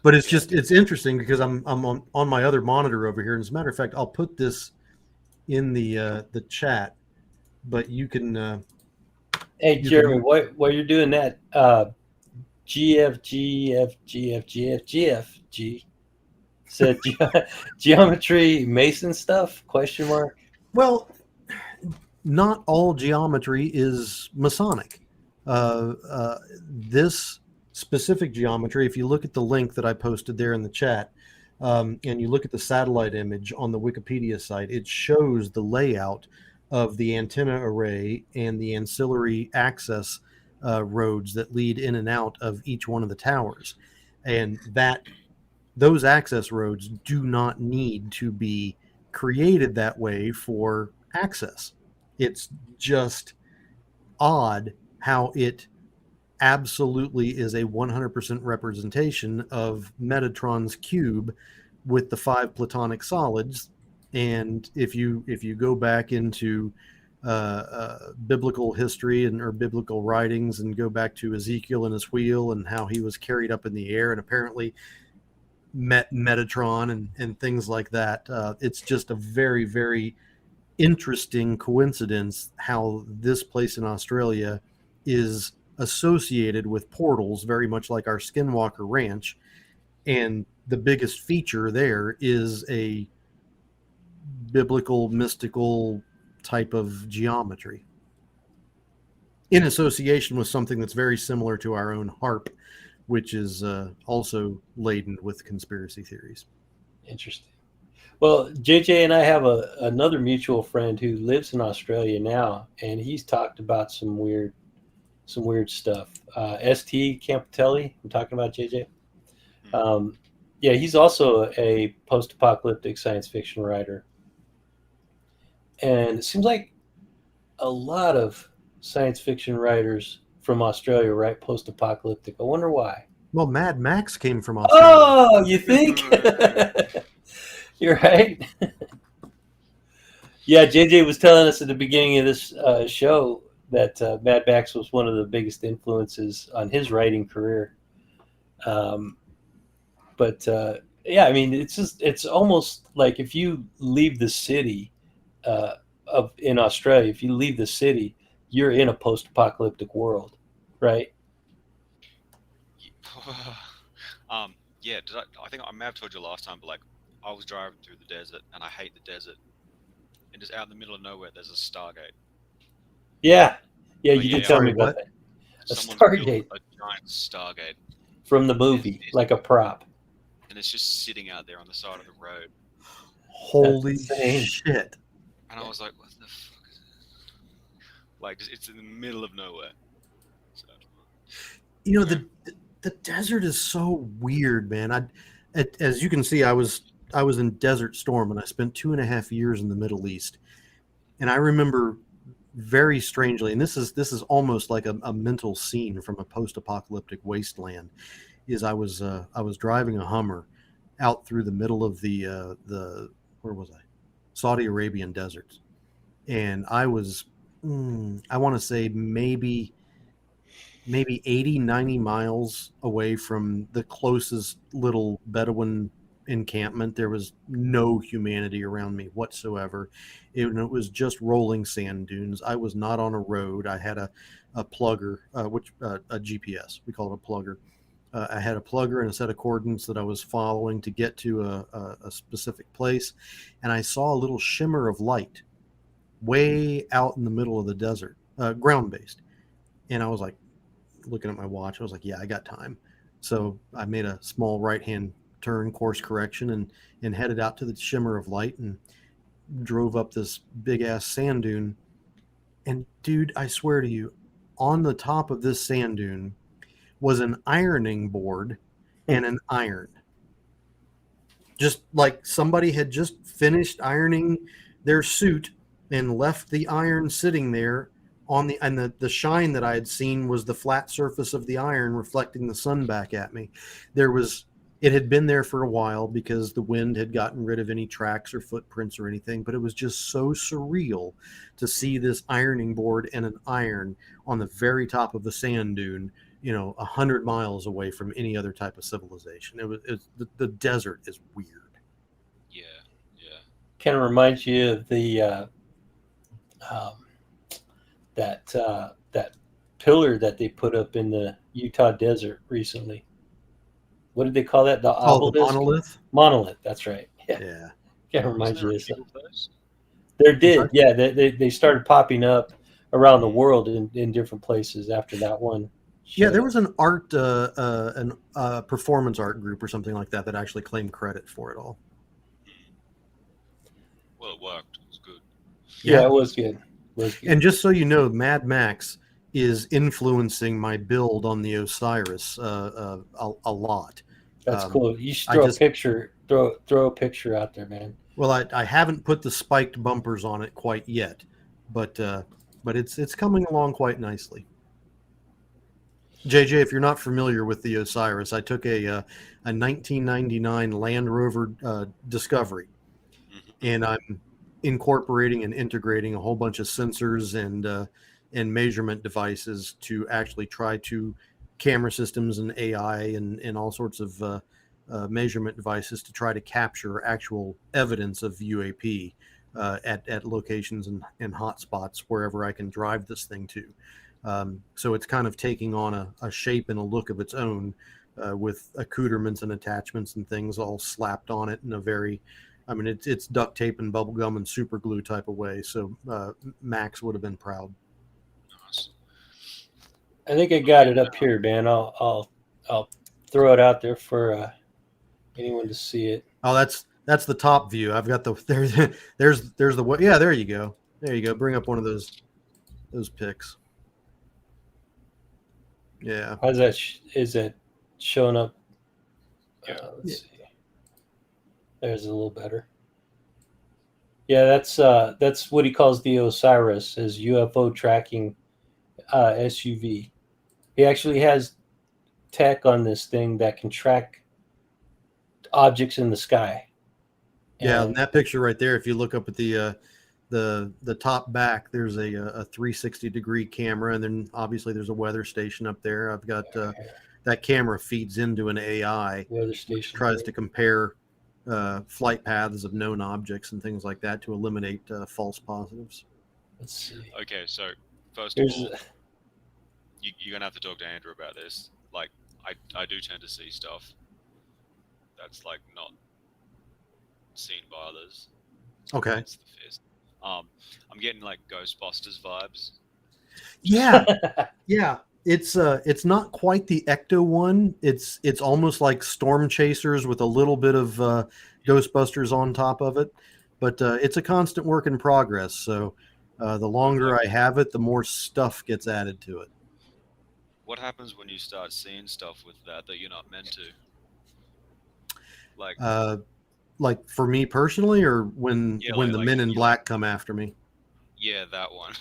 But it's interesting because I'm on my other monitor over here, and as a matter of fact, I'll put this in the chat, but you can. Hey, You Jeremy, can, while you're doing that, GFGFGFGFGFG said geometry Mason stuff? Question mark. well, not all geometry is Masonic. This specific geometry, if you look at the link that I posted there in the chat, and you look at the satellite image on the Wikipedia site, it shows the layout of the antenna array and the ancillary access roads that lead in and out of each one of the towers. And those access roads do not need to be created that way for access. It's just odd how it absolutely is a 100% representation of Metatron's cube with the 5 platonic solids. And if you go back into biblical history or biblical writings and go back to Ezekiel and his wheel and how he was carried up in the air and apparently met Metatron and things like that, it's just a very, very interesting coincidence how this place in Australia is associated with portals, very much like our Skinwalker Ranch. And the biggest feature there is a biblical, mystical type of geometry in association with something that's very similar to our own harp, which is also laden with conspiracy theories. Interesting. Well, JJ and I have another mutual friend who lives in Australia now, and he's talked about some weird stuff. St. Campitelli, I'm talking about JJ. Yeah, he's also a post-apocalyptic science fiction writer, and it seems like a lot of science fiction writers from Australia write post-apocalyptic. I wonder why. Well, Mad Max came from Australia. Oh, you think? You're right. Yeah, JJ was telling us at the beginning of this show that Mad Max was one of the biggest influences on his writing career. But yeah, I mean, it's almost like if you leave the city in Australia, if you leave the city, you're in a post-apocalyptic world, right? Yeah, I think I may have told you last time, but like I was driving through the desert and I hate the desert. And just out in the middle of nowhere, there's a Stargate. Yeah, you Oh, did yeah, tell me what? about that. A Someone's Stargate built a giant Stargate, from the movie, like a prop. and it's just sitting out there on the side of the road. Holy insane. shit. And I was like, what the fuck is this? Like, it's in the middle of nowhere. So, You know, the desert is so weird, man. As you can see, I was in Desert Storm, and I spent 2.5 years in the Middle East. And I remember very strangely, and this is almost like a mental scene from a post-apocalyptic wasteland, is I was driving a Hummer out through the middle of the where was I? Saudi Arabian deserts. And I was I want to say maybe 80, 90 miles away from the closest little Bedouin encampment. There was no humanity around me whatsoever. It was just rolling sand dunes. I was not on a road. I had a plugger, a GPS. We call it a plugger. I had a plugger and a set of coordinates that I was following to get to a specific place. And I saw a little shimmer of light way out in the middle of the desert, ground-based. And I was like, looking at my watch, I was like, yeah, I got time. So I made a small right-hand turn, course correction, and headed out to the shimmer of light and drove up this big-ass sand dune. And dude, I swear to you, on the top of this sand dune was an ironing board and an iron. Just like somebody had just finished ironing their suit and left the iron sitting there on the shine that I had seen was the flat surface of the iron reflecting the sun back at me. It had been there for a while because the wind had gotten rid of any tracks or footprints or anything, but it was just so surreal to see this ironing board and an iron on the very top of the sand dune, 100 miles away from any other type of civilization. The desert is weird. Yeah, yeah. Kind of reminds you of the um, that pillar that they put up in the Utah desert recently. What did they call that? The Oh, the obelisk? monolith? Monolith. That's right. Yeah, Yeah. kind of Wasn't reminds there you a of few something. of those? There I'm did. sorry? Yeah, they started popping up around the world in different places after that one. Yeah, showed there up. was an performance art group or something like that actually claimed credit for it all. Well, it worked. It was good. Yeah, Yeah. it was good. It was good. And just so you know, Mad Max is influencing my build on the Osiris a lot. That's cool. You should I throw a just picture. Throw a picture out there, man. Well, I haven't put the spiked bumpers on it quite yet, but it's coming along quite nicely. JJ, if you're not familiar with the Osiris, I took a 1999 Land Rover Discovery, Mhm. and I'm incorporating and integrating a whole bunch of sensors and measurement devices to actually try to camera systems and AI and all sorts of measurement devices to try to capture actual evidence of UAP at locations and hotspots wherever I can drive this thing to. So it's kind of taking on a shape and a look of its own with accoutrements and attachments and things all slapped on it in a very, it's duct tape and bubble gum and super glue type of way. So Max would have been proud. Nice. I think I got it up here, man. I'll throw it out there for anyone to see it. Oh, that's the top view. I've got the there's the yeah. There you go. There you go. Bring up one of those pics. Yeah. How's that? Is that showing up? Yeah. Let's see. There's a little better. Yeah, that's what he calls the Osiris, his UFO tracking SUV. He actually has tech on this thing that can track objects in the sky. Yeah, And in that picture right there, if you look up at the top back, there's a 360-degree camera, and then obviously there's a weather station up there. I've got that camera feeds into an AI, weather which station tries to compare flight paths of known objects and things like that to eliminate false positives. Let's see. Okay, so first Here's of all, you're gonna have to talk to Andrew about this. Like, I do tend to see stuff that's like not seen by others. Okay. It's the fist. I'm getting like Ghostbusters vibes. Yeah, yeah. It's not quite the Ecto one. It's almost like Storm Chasers with a little bit of Ghostbusters on top of it. But it's a constant work in progress. So the longer I have it, the more stuff gets added to it. What happens when you start seeing stuff with that you're not meant to? Like for me personally, or when Yeah, the like, Men in Black come after me. Yeah, that one.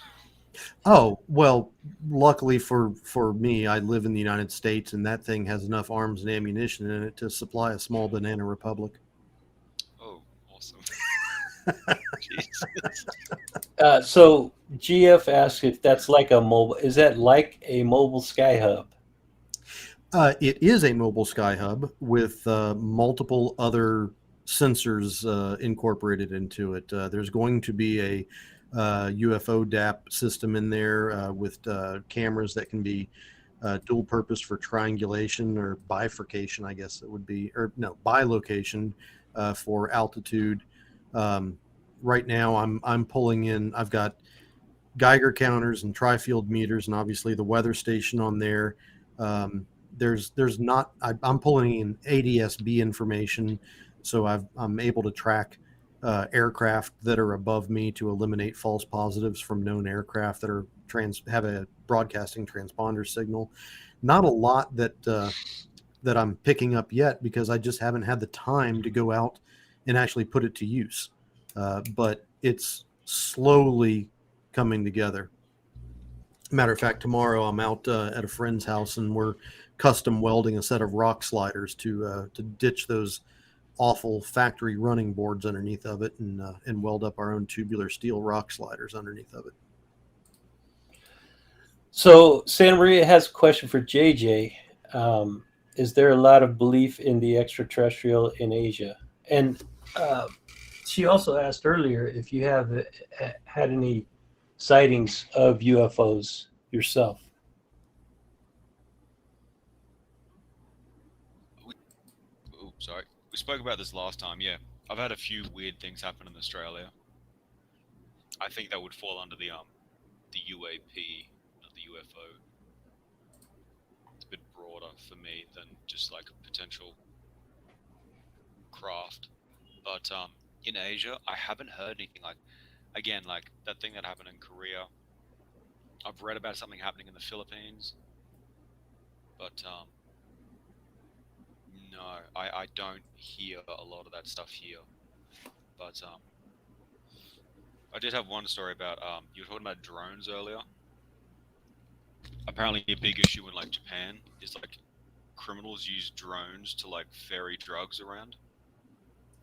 Oh, well, luckily for me, I live in the United States, and that thing has enough arms and ammunition in it to supply a small banana republic. Oh, awesome. So GF asks if that's like a mobile. Is that like a mobile sky hub? It is a mobile sky hub with multiple other sensors incorporated into it. There's going to be a UFO DAP system in there with cameras that can be dual purpose for triangulation or bifurcation, I guess it would be, or no, bilocation for altitude. Right now, I'm pulling in. I've got Geiger counters and tri-field meters, and obviously the weather station on there. There's not. I'm pulling in ADS-B information, so I'm able to track aircraft that are above me to eliminate false positives from known aircraft that are have a broadcasting transponder signal. Not a lot that I'm picking up yet because I just haven't had the time to go out and actually put it to use. But it's slowly coming together. Matter of fact, tomorrow I'm out at a friend's house and we're custom welding a set of rock sliders to ditch those awful factory running boards underneath of it and weld up our own tubular steel rock sliders underneath of it. So Santa Maria has a question for JJ. Is there a lot of belief in the extraterrestrial in Asia? And uh, she also asked earlier if you have had any sightings of UFOs yourself. Oh, sorry. We spoke about this last time. Yeah, I've had a few weird things happen in Australia. I think that would fall under the UAP, not the UFO. It's a bit broader for me than just like a potential craft. But in Asia, I haven't heard anything like, again, like that thing that happened in Korea. I've read about something happening in the Philippines, but no, I don't hear a lot of that stuff here. But I did have one story about you were talking about drones earlier. Apparently, a big issue in like Japan is like criminals use drones to like ferry drugs around,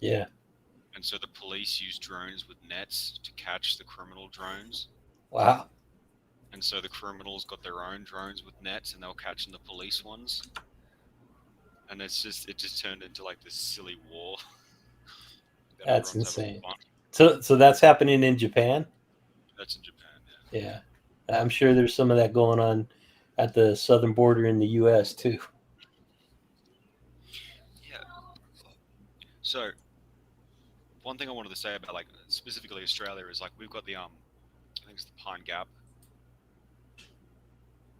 Yeah. and so the police use drones with nets to catch the criminal drones. Wow. And so the criminals got their own drones with nets, and they were catching the police ones. And it just turned into like this silly war. that That's everyone's having insane. fun. So that's happening in Japan? That's in Japan, yeah. Yeah. I'm sure there's some of that going on at the southern border in the US too. Yeah. So one thing I wanted to say about like specifically Australia is like we've got the I think it's the Pine Gap,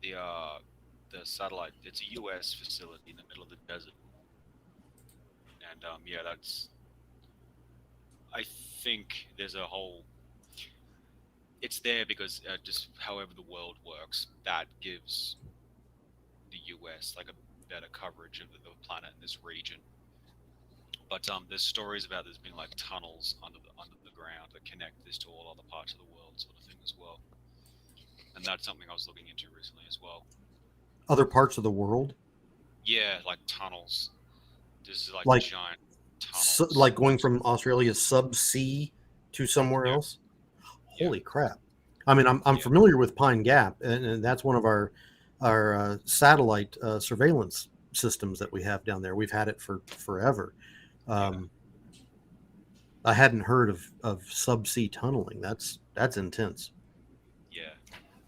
the satellite. It's a US facility in the middle of the desert, and yeah, that's. I think there's a whole. It's there because just however the world works, that gives the US like a better coverage of the planet in this region. But there's stories about there's being like tunnels under the ground that connect this to all other parts of the world, sort of thing as well. And that's something I was looking into recently as well. Other parts of the world, Yeah, like tunnels. This is like giant tunnels. like going from Australia subsea to somewhere Yeah. else. Yeah. Holy crap! I mean, I'm Yeah. familiar with Pine Gap, and that's one of our satellite surveillance systems that we have down there. We've had it for forever. I hadn't heard of subsea tunneling. That's intense. Yeah.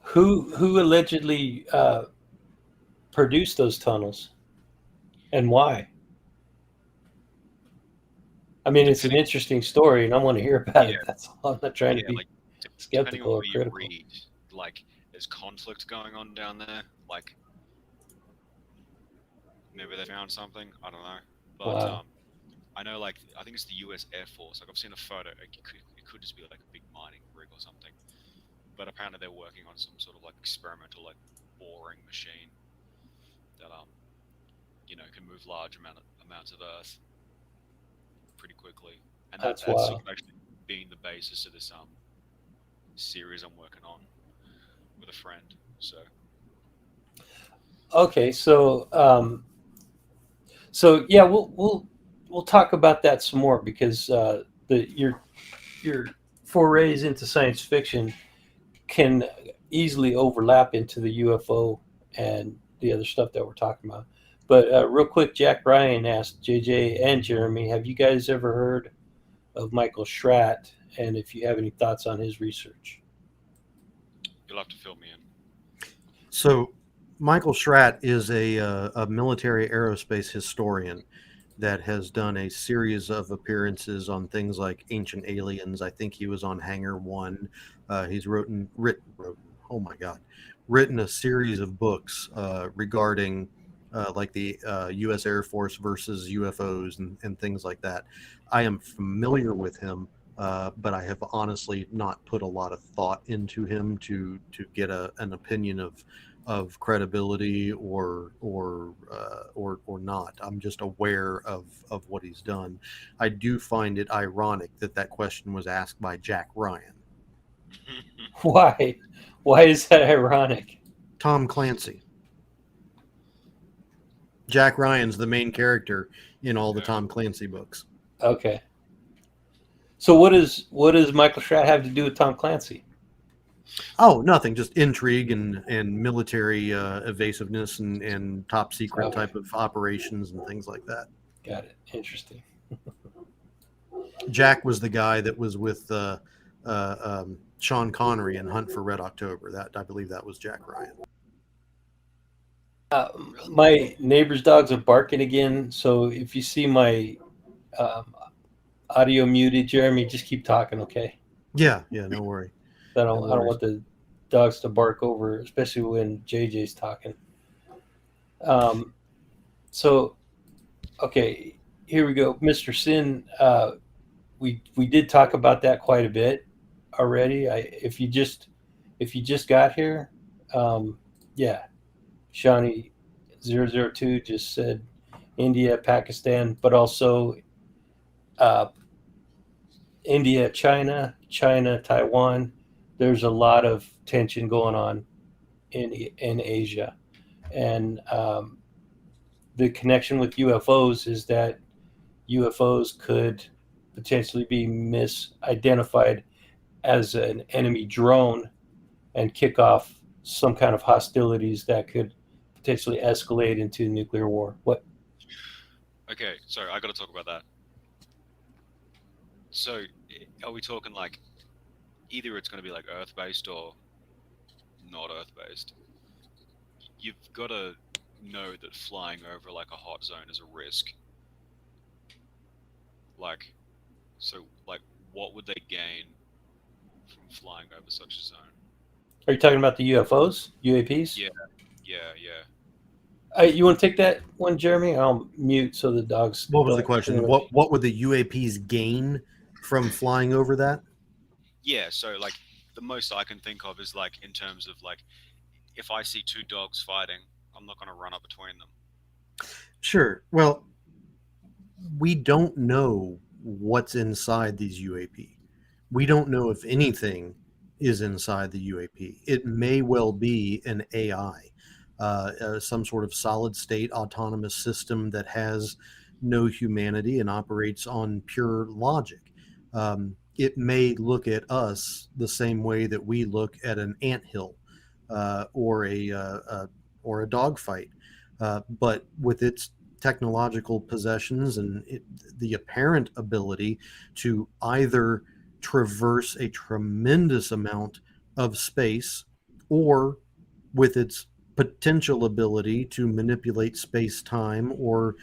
Who allegedly produced those tunnels and why? I mean, it's an Depending- interesting story, and I want to hear about Yeah. it. That's all. I'm not trying to Yeah, be like depending skeptical on or what you critical. read, like there's conflict going on down there. Like maybe they found something. I don't know. But Wow. I know like I think it's the U.S. Air Force. Like I've seen a photo. Like, it could just be like a big mining rig or something. But apparently they're working on some sort of like experimental like boring machine that can move large amounts of earth pretty quickly, and That's that's wild. sort of actually being the basis of this series I'm working on with a friend. So Okay, so yeah, we'll talk about that some more because your forays into science fiction can easily overlap into the UFO and the other stuff that we're talking about. But real quick, Jack Ryan asked JJ and Jeremy, have you guys ever heard of Michael Schratt? And if you have any thoughts on his research? you'll have to fill me in. So, Michael Schratt is a military aerospace historian that has done a series of appearances on things like Ancient Aliens. I think he was on Hangar One. He's written a series of books regarding like the U.S. Air Force versus UFOs and things like that. I am familiar with him, but I have honestly not put a lot of thought into him to get an opinion of credibility or not. I'm just aware of what he's done. I do find it ironic that question was asked by Jack Ryan. Why? Why is that ironic? Tom Clancy. Jack Ryan's the main character in all the Yeah. Tom Clancy books. Okay. So what does Michael Stratt have to do with Tom Clancy? Oh, nothing, just intrigue and military evasiveness and top secret Okay. type of operations and things like that. Got it. Interesting. Jack was the guy that was with Sean Connery in Hunt for Red October. That I believe that was Jack Ryan. My neighbor's dogs are barking again, so if you see my audio muted, Jeremy, just keep talking, okay? Yeah, no worry. I don't want the dogs to bark over, especially when JJ's talking. So, okay, here we go, Mr. Sin. We did talk about that quite a bit already. If you just got here, yeah, Shawnee 002 just said India, Pakistan, but also India, China, Taiwan. There's a lot of tension going on in Asia, and the connection with UFOs is that UFOs could potentially be misidentified as an enemy drone and kick off some kind of hostilities that could potentially escalate into nuclear war. What? Okay, so I got to talk about that. So, are we talking like either it's going to be like Earth-based or not Earth-based? You've got to know that flying over like a hot zone is a risk. Like, so like, what would they gain from flying over such a zone? Are you talking about the UFOs, UAPs? Yeah. You want to take that one, Jeremy? I'll mute so the dogs. What was the don't question? interrupt. What would the UAPs gain from flying over that? Yeah, so like the most I can think of is like in terms of like if I see two dogs fighting, I'm not going to run up between them. Sure. Well, we don't know what's inside these UAP. We don't know if anything is inside the UAP. It may well be an AI, some sort of solid state autonomous system that has no humanity and operates on pure logic. It may look at us the same way that we look at an anthill or a dogfight, but with its technological possessions and the apparent ability to either traverse a tremendous amount of space or with its potential ability to manipulate space-time or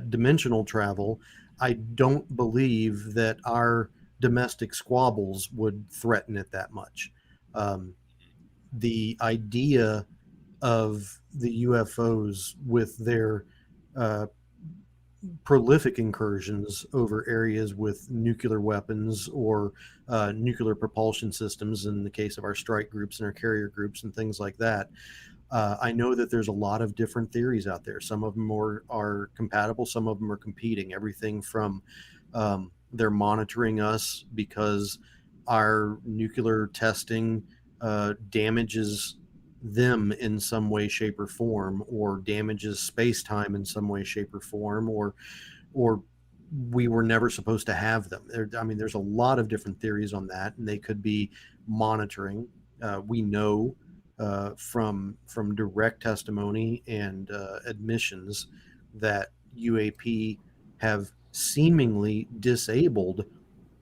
dimensional travel. I don't believe that our domestic squabbles would threaten it that much. The idea of the UFOs with their prolific incursions over areas with nuclear weapons or nuclear propulsion systems in the case of our strike groups and our carrier groups and things like that. I know that there's a lot of different theories out there. Some of them are compatible, some of them are competing. Everything from they're monitoring us because our nuclear testing damages them in some way, shape, or form, or damages space-time in some way, shape, or form, or we were never supposed to have them. There's a lot of different theories on that, and they could be monitoring. We know from direct testimony and admissions that UAP have seemingly disabled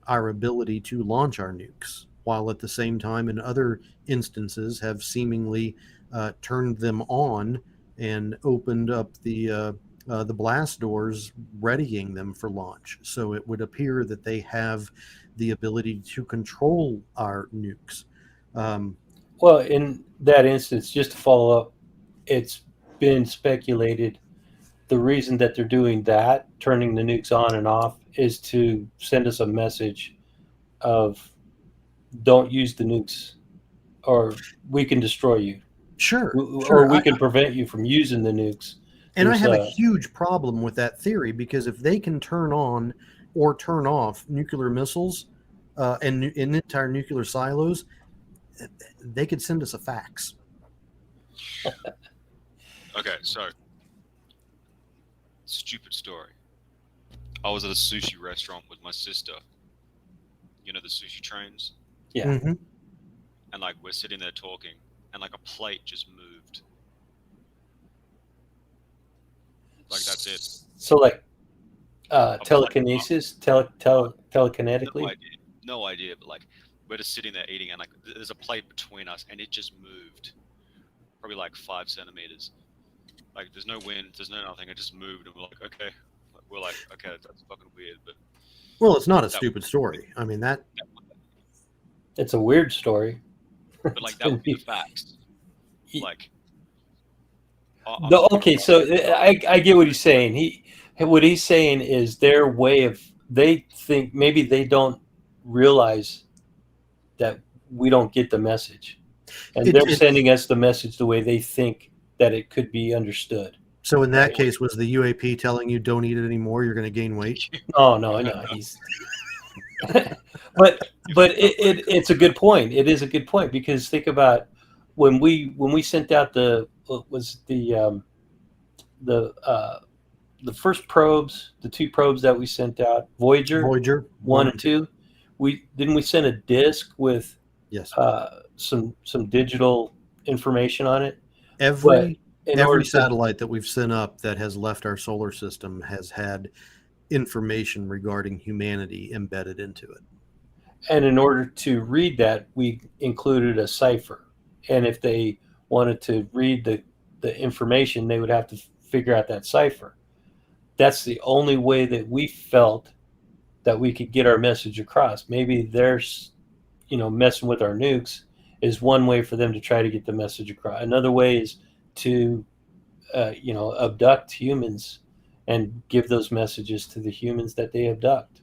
our ability to launch our nukes, while at the same time in other instances have seemingly turned them on and opened up the blast doors, readying them for launch. So it would appear that they have the ability to control our nukes. Well, in that instance, just to follow up, it's been speculated the reason that they're doing that, turning the nukes on and off, is to send us a message of don't use the nukes or we can destroy you. Sure. Or we can prevent you from using the nukes. And I have a huge problem with that theory, because if they can turn on or turn off nuclear missiles, and entire nuclear silos, they could send us a fax. Okay, so stupid story. I was at a sushi restaurant with my sister. You know the sushi trains, Yeah. Mm-hmm. and like we're sitting there talking, and like a plate just moved. Like that's it. So like A plate- telekinesis, telekinetically. No idea, but like we're just sitting there eating, and like there's a plate between us, and it just moved, probably like 5 centimeters. Like there's no wind, there's no nothing. It just moved, and we're like, okay. We're like, okay, that's fucking weird, but Well, it's not a stupid story. I mean that. It's a weird story. but like that would be the facts. Like, Okay, so I get what he's saying. What he's saying is their way of, they think maybe they don't realize that we don't get the message, and they're sending us the message the way they think that it could be understood. So in that case, was the UAP telling you don't eat it anymore? You're going to gain weight. Oh no, he's. but it's a good point. It is a good point, because think about when we sent out the first probes, the 2 probes that we sent out, Voyager 1 and 2. We send a disc with yes some digital information on it. Every satellite that we've sent up that has left our solar system has had information regarding humanity embedded into it. And in order to read that, we included a cipher. And if they wanted to read the information, they would have to figure out that cipher. That's the only way that we felt that we could get our message across. Maybe they're, messing with our nukes is one way for them to try to get the message across. Another way is to, abduct humans and give those messages to the humans that they abduct.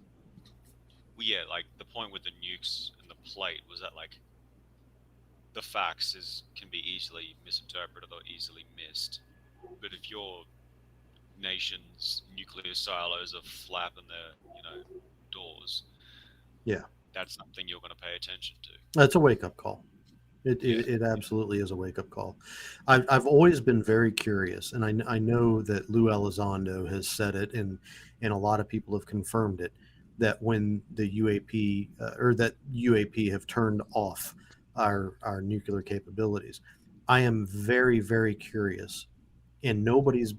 Well, yeah, like the point with the nukes and the plate was that like the facts can be easily misinterpreted or easily missed. But if your nation's nuclear silos are flapping their, doors, yeah, that's something you're going to pay attention to. That's a wake-up call. It absolutely is a wake-up call. I've always been very curious, and I know that Lou Elizondo has said it, and a lot of people have confirmed it, that when the UAP that UAP have turned off our nuclear capabilities, I am very, very curious, and nobody's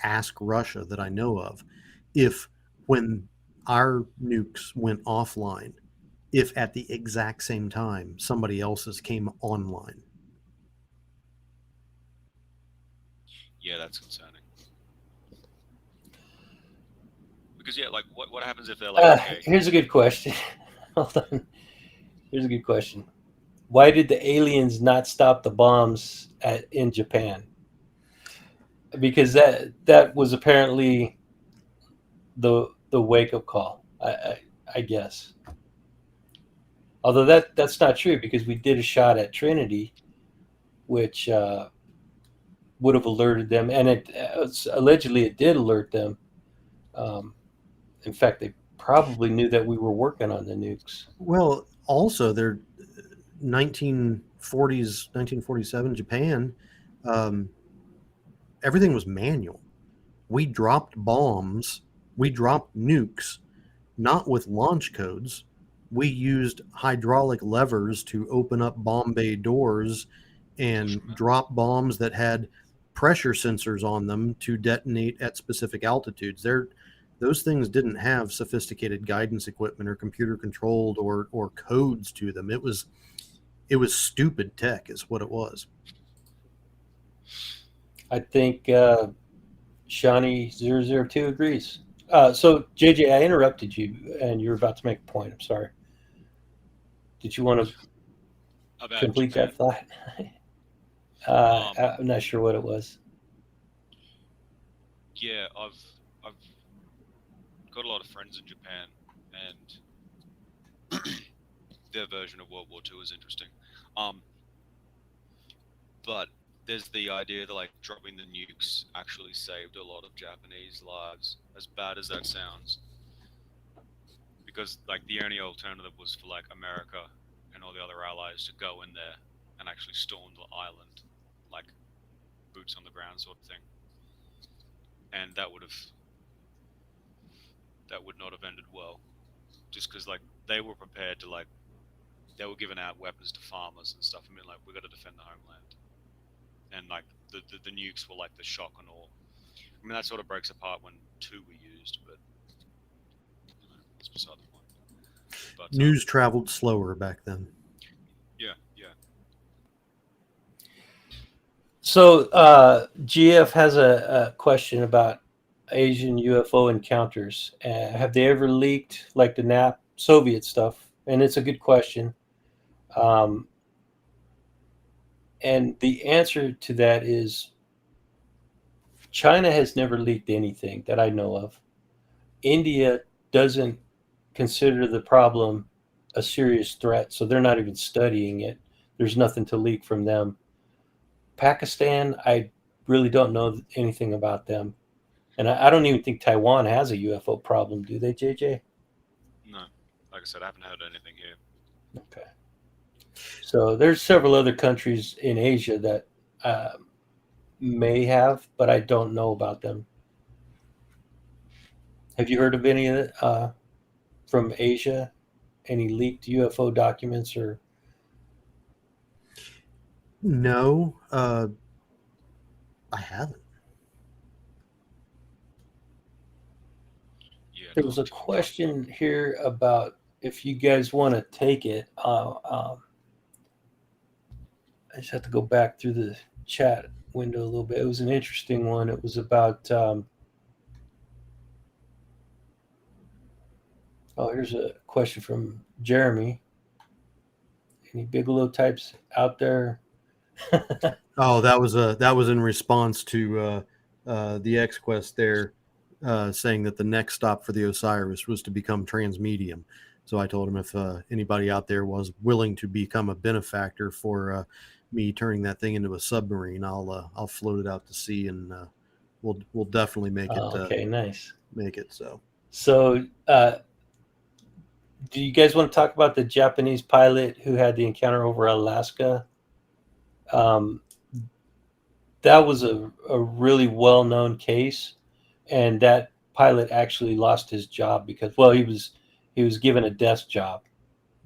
asked Russia that I know of, if when our nukes went offline, if at the exact same time somebody else's came online. Yeah, that's concerning. Because yeah, like what happens if they're like, okay. Here's a good question. Hold on. Here's a good question. Why did the aliens not stop the bombs in Japan? Because that was apparently the wake-up call, I guess. Although that's not true, because we did a shot at Trinity, which would have alerted them, and allegedly it did alert them. In fact, they probably knew that we were working on the nukes. Well, also, they're 1940s, 1947 Japan. Everything was manual. We dropped bombs. We dropped nukes, not with launch codes. We used hydraulic levers to open up bomb bay doors and drop bombs that had pressure sensors on them to detonate at specific altitudes. Those things didn't have sophisticated guidance equipment or computer controlled or codes to them. It was stupid tech is what it was. I think Shawnee 002 agrees. So JJ, I interrupted you and you were about to make a point. I'm sorry. Did you want to complete that thought? I'm not sure what it was. Yeah, I've got a lot of friends in Japan, and their version of World War II is interesting. But there's the idea that like dropping the nukes actually saved a lot of Japanese lives, as bad as that sounds. because like the only alternative was for like America and all the other allies to go in there and actually storm the island, like boots on the ground sort of thing, and that would not have ended well, just because like they were prepared to like they were giving out weapons to farmers and stuff. I mean, like we got to defend the homeland, and like the nukes were like the shock and awe. I mean, that sort of breaks apart when two were used, but you know, that's beside the point. But News traveled slower back then. yeah, yeah. So GF has a question about Asian UFO encounters. Have they ever leaked like the Soviet stuff? And it's a good question. Um, and the answer to that is China has never leaked anything that I know of. India doesn't consider the problem a serious threat, so they're not even studying it. There's nothing to leak from them. Pakistan, I really don't know anything about them. And I don't even think Taiwan has a UFO problem, do they, JJ? No, like I said, I haven't heard anything here. Okay. So there's several other countries in Asia that may have, but I don't know about them. Have you heard of any of it from Asia? Any leaked UFO documents or? No, I haven't. Yeah, There no, was a to be honest. question here about if you guys want to take it. I just have to go back through the chat window a little bit. It was an interesting one. It was about. Oh, here's a question from Jeremy. Any Bigelow types out there? Oh, that was in response to the X Quest there, saying that the next stop for the Osiris was to become transmedium. So I told him if anybody out there was willing to become a benefactor for me turning that thing into a submarine, I'll float it out to sea, and we'll definitely make it. Okay, nice. Make it so. So, do you guys want to talk about the Japanese pilot who had the encounter over Alaska? Um, that was a really well-known case, and that pilot actually lost his job because, well, he was given a desk job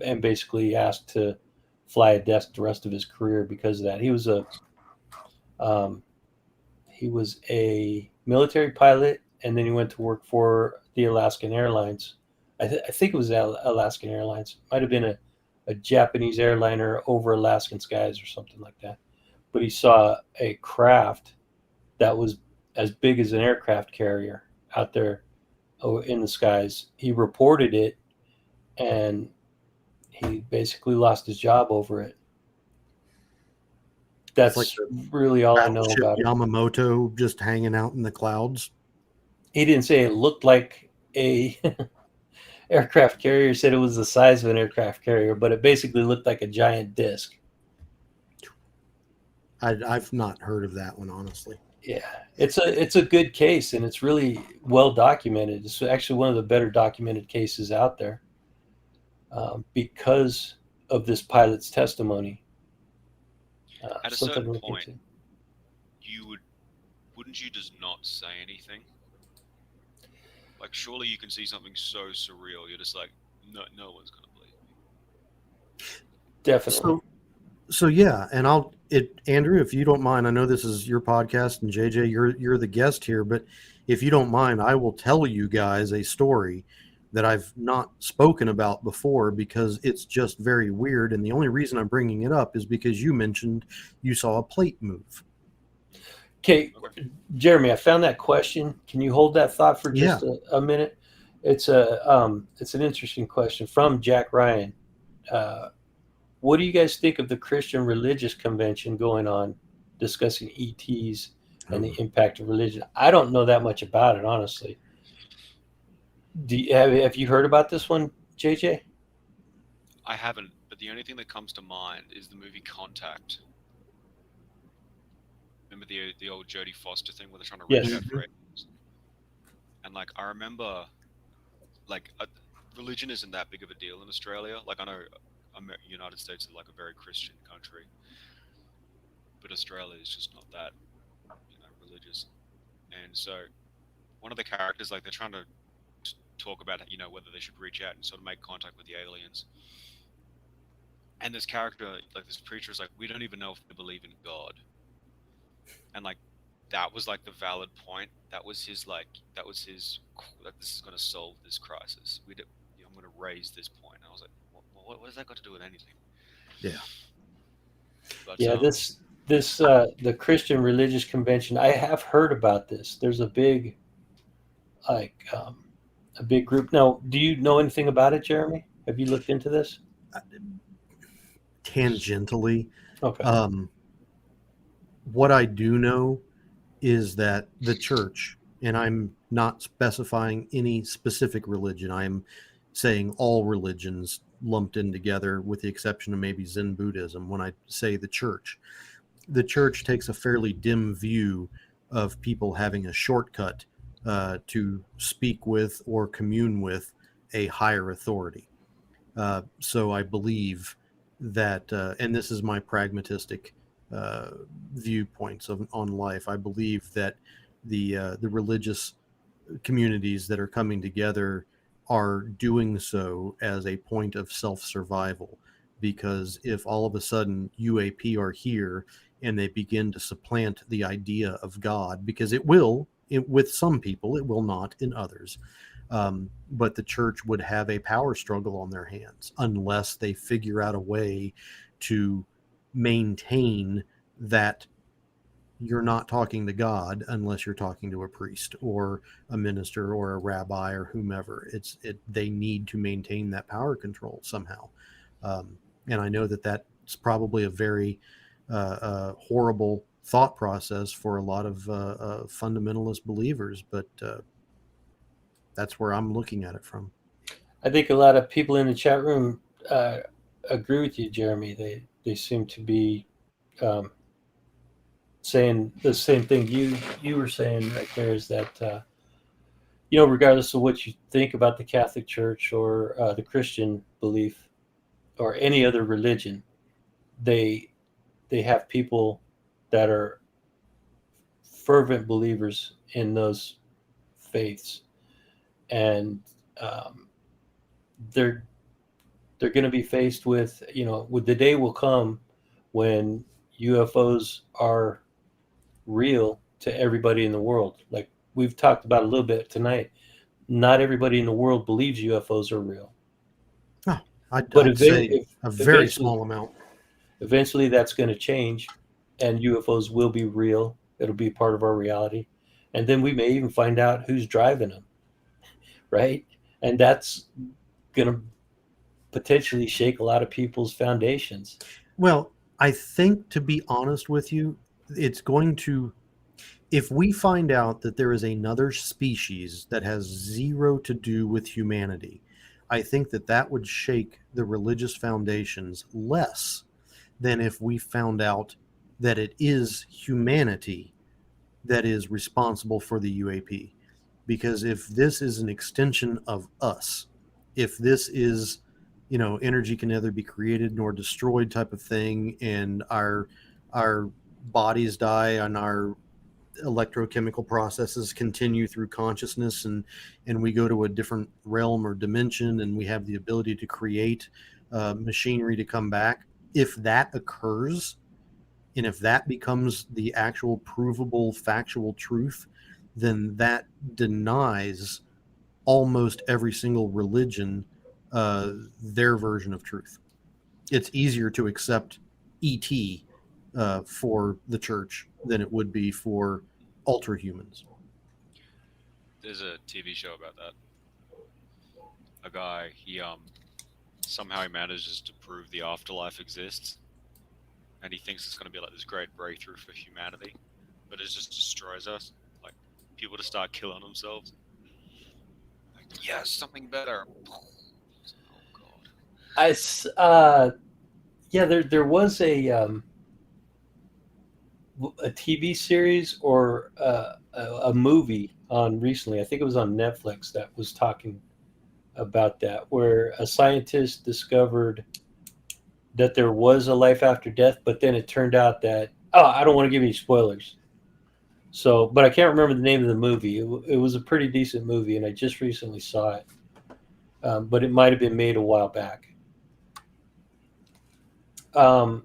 and basically asked to fly a desk the rest of his career because of that. Um, he was a military pilot, and then he went to work for the Alaskan Airlines. I think it was Alaskan Airlines. Might have been a Japanese airliner over Alaskan skies or something like that. But he saw a craft that was as big as an aircraft carrier out there in the skies. He reported it, and he basically lost his job over it. It's like That's the really all I know battleship about it. Yamamoto just hanging out in the clouds. He didn't say it looked like a aircraft carrier. He said it was the size of an aircraft carrier, but it basically looked like a giant disc. I've not heard of that one, honestly. Yeah, it's a good case, and it's really well documented. It's actually one of the better documented cases out there because of this pilot's testimony. At a Something certain to look point, into. wouldn't you just not say anything? Like, surely you can see something so surreal, you're just like, no one's gonna believe me. Definitely. So yeah, and Andrew, if you don't mind, I know this is your podcast, and JJ, you're the guest here, but if you don't mind, I will tell you guys a story that I've not spoken about before because it's just very weird, and the only reason I'm bringing it up is because you mentioned you saw a plate move. Okay, Jeremy, I found that question. Can you hold that thought for just Yeah. a minute? It's an interesting question from Jack Ryan. What do you guys think of the Christian religious convention going on, discussing ETs and the impact of religion? I don't know that much about it, honestly. Have you heard about this one, JJ? I haven't, but the only thing that comes to mind is the movie Contact. Remember the old Jodie Foster thing where they're trying to reach Yes. out for aliens? And like I remember, like religion isn't that big of a deal in Australia. Like I know, United States is like a very Christian country, but Australia is just not that, religious. And so one of the characters, like they're trying to talk about, whether they should reach out and sort of make contact with the aliens. And this character, like this preacher, is like, we don't even know if they believe in God. And like, that was like the valid point. That was his like this is going to solve this crisis. I'm going to raise this point. And I was like, what has that got to do with anything? Yeah. But, Yeah, this the Christian Religious Convention. I have heard about this. There's a big a big group. Now, do you know anything about it, Jeremy? Have you looked into this? Tangentially. Okay. What I do know is that the church, and I'm not specifying any specific religion, I'm saying all religions lumped in together with the exception of maybe Zen Buddhism. When I say the church takes a fairly dim view of people having a shortcut to speak with or commune with a higher authority. So I believe that, and this is my pragmatistic viewpoints on life. I believe that the religious communities that are coming together are doing so as a point of self-survival, because if all of a sudden UAP are here and they begin to supplant the idea of God, because it will, with some people, it will not in others. But the church would have a power struggle on their hands unless they figure out a way to maintain that you're not talking to God unless you're talking to a priest or a minister or a rabbi or whomever. They need to maintain that power control somehow. And I know that that's probably a very horrible thought process for a lot of fundamentalist believers, but that's where I'm looking at it from. I think a lot of people in the chat room agree with you, Jeremy. They seem to be saying the same thing you were saying right there, is that regardless of what you think about the Catholic Church or the Christian belief or any other religion, they have people that are fervent believers in those faiths, and they're going to be faced with with the day will come when UFOs are real to everybody in the world. Like we've talked about a little bit tonight, not everybody in the world believes UFOs are real. Oh, But I'd say a very small amount. Eventually that's going to change, and UFOs will be real. It'll be part of our reality, and then we may even find out who's driving them, right? And that's going to potentially shake a lot of people's foundations. Well, I think, to be honest with you, it's going to, if we find out that there is another species that has zero to do with humanity, I think that would shake the religious foundations less than if we found out that it is humanity that is responsible for the UAP. Because if this is an extension of us, if this is, energy can neither be created nor destroyed type of thing, and our bodies die and our electrochemical processes continue through consciousness, and we go to a different realm or dimension, and we have the ability to create machinery to come back. If that occurs, and if that becomes the actual provable factual truth, then that denies almost every single religion their version of truth. It's easier to accept ET for the church than it would be for ultra humans. There's a TV show about that. A guy, he somehow he manages to prove the afterlife exists, and he thinks it's going to be like this great breakthrough for humanity, but it just destroys us. Like people just start killing themselves. Like, yes, something better. Oh God. There was a TV series or a movie on recently. I think it was on Netflix that was talking about that, where a scientist discovered that there was a life after death, but then it turned out that, oh, I don't want to give you spoilers. So, but I can't remember the name of the movie. It was a pretty decent movie, and I just recently saw it. But it might have been made a while back. Um,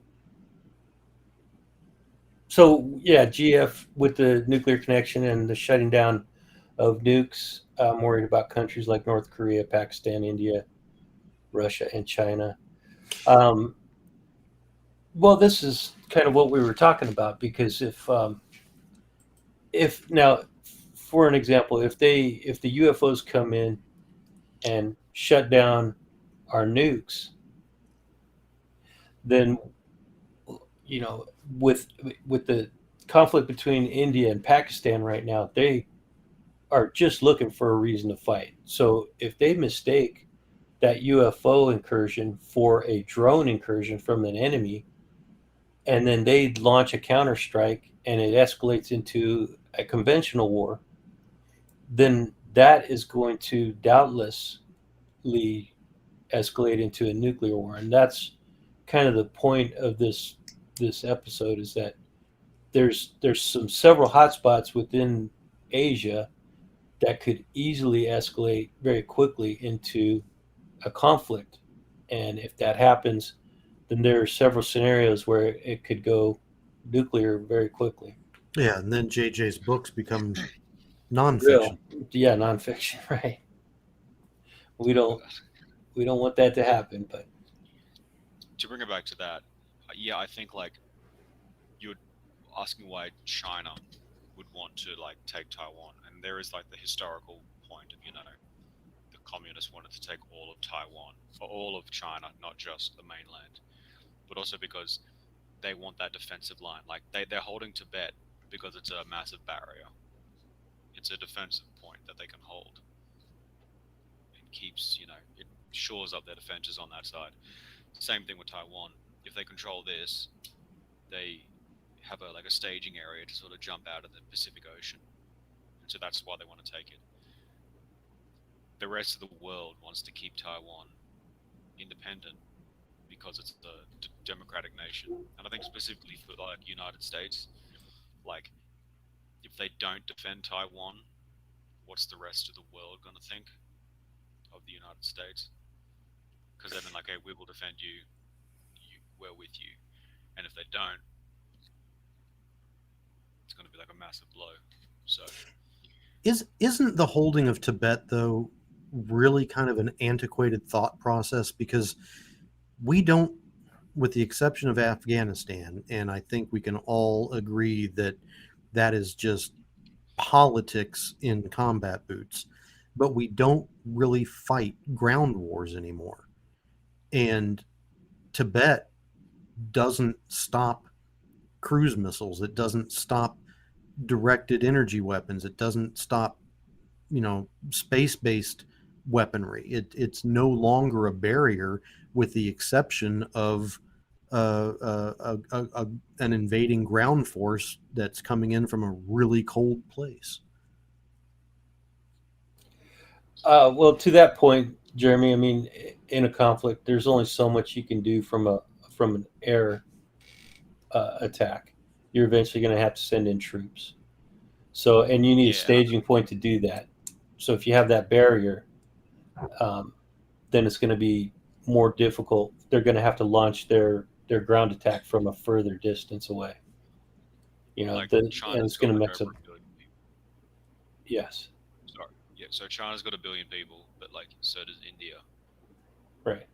so yeah, GF with the nuclear connection and the shutting down of nukes. I'm worried about countries like North Korea, Pakistan, India, Russia, and China. Um, well, this is kind of what we were talking about because if now, for an example, if the UFOs come in and shut down our nukes, then with the conflict between India and Pakistan right now, they are just looking for a reason to fight. So if they mistake that UFO incursion for a drone incursion from an enemy, and then they launch a counterstrike and it escalates into a conventional war, then that is going to doubtlessly escalate into a nuclear war. And that's kind of the point of this episode, is that there's some several hotspots within Asia that could easily escalate very quickly into a conflict. And if that happens, then there are several scenarios where it could go nuclear very quickly. Yeah, and then JJ's books become Real, nonfiction. yeah, nonfiction, right? We don't we don't want that to happen, but To bring it back to that, yeah, I think like you're asking why China would want to like take Taiwan, and there is like the historical point of the communists wanted to take all of Taiwan for all of China, not just the mainland, but also because they want that defensive line. Like they're holding Tibet because it's a massive barrier. It's a defensive point that they can hold. It keeps, it shores up their defenses on that side. Same thing with Taiwan. If they control this, they have a staging area to sort of jump out of the Pacific Ocean. And so that's why they want to take it. The rest of the world wants to keep Taiwan independent because it's a democratic nation. And I think specifically for like United States, like if they don't defend Taiwan, what's the rest of the world going to think of the United States? Because they've been like, hey, we will defend you, we're with you. And if they don't, it's going to be like a massive blow. So Isn't the holding of Tibet though really kind of an antiquated thought process? Because we don't, with the exception of Afghanistan, and I think we can all agree that that is just politics in combat boots, but we don't really fight ground wars anymore. And Tibet doesn't stop cruise missiles. It doesn't stop directed energy weapons. It doesn't stop, space-based weaponry. It's no longer a barrier, with the exception of an invading ground force that's coming in from a really cold place. well, to that point, Jeremy, I mean, in a conflict, there's only so much you can do from an air attack. You're eventually going to have to send in troops. So, and you need a yeah, staging point to do that. So, if you have that barrier, um, then it's going to be more difficult. They're going to have to launch their ground attack from a further distance away. like And China's it's going got to like mix over up. a billion people. Yes, Sorry, yeah. So China's got a billion people, but like so does India. right.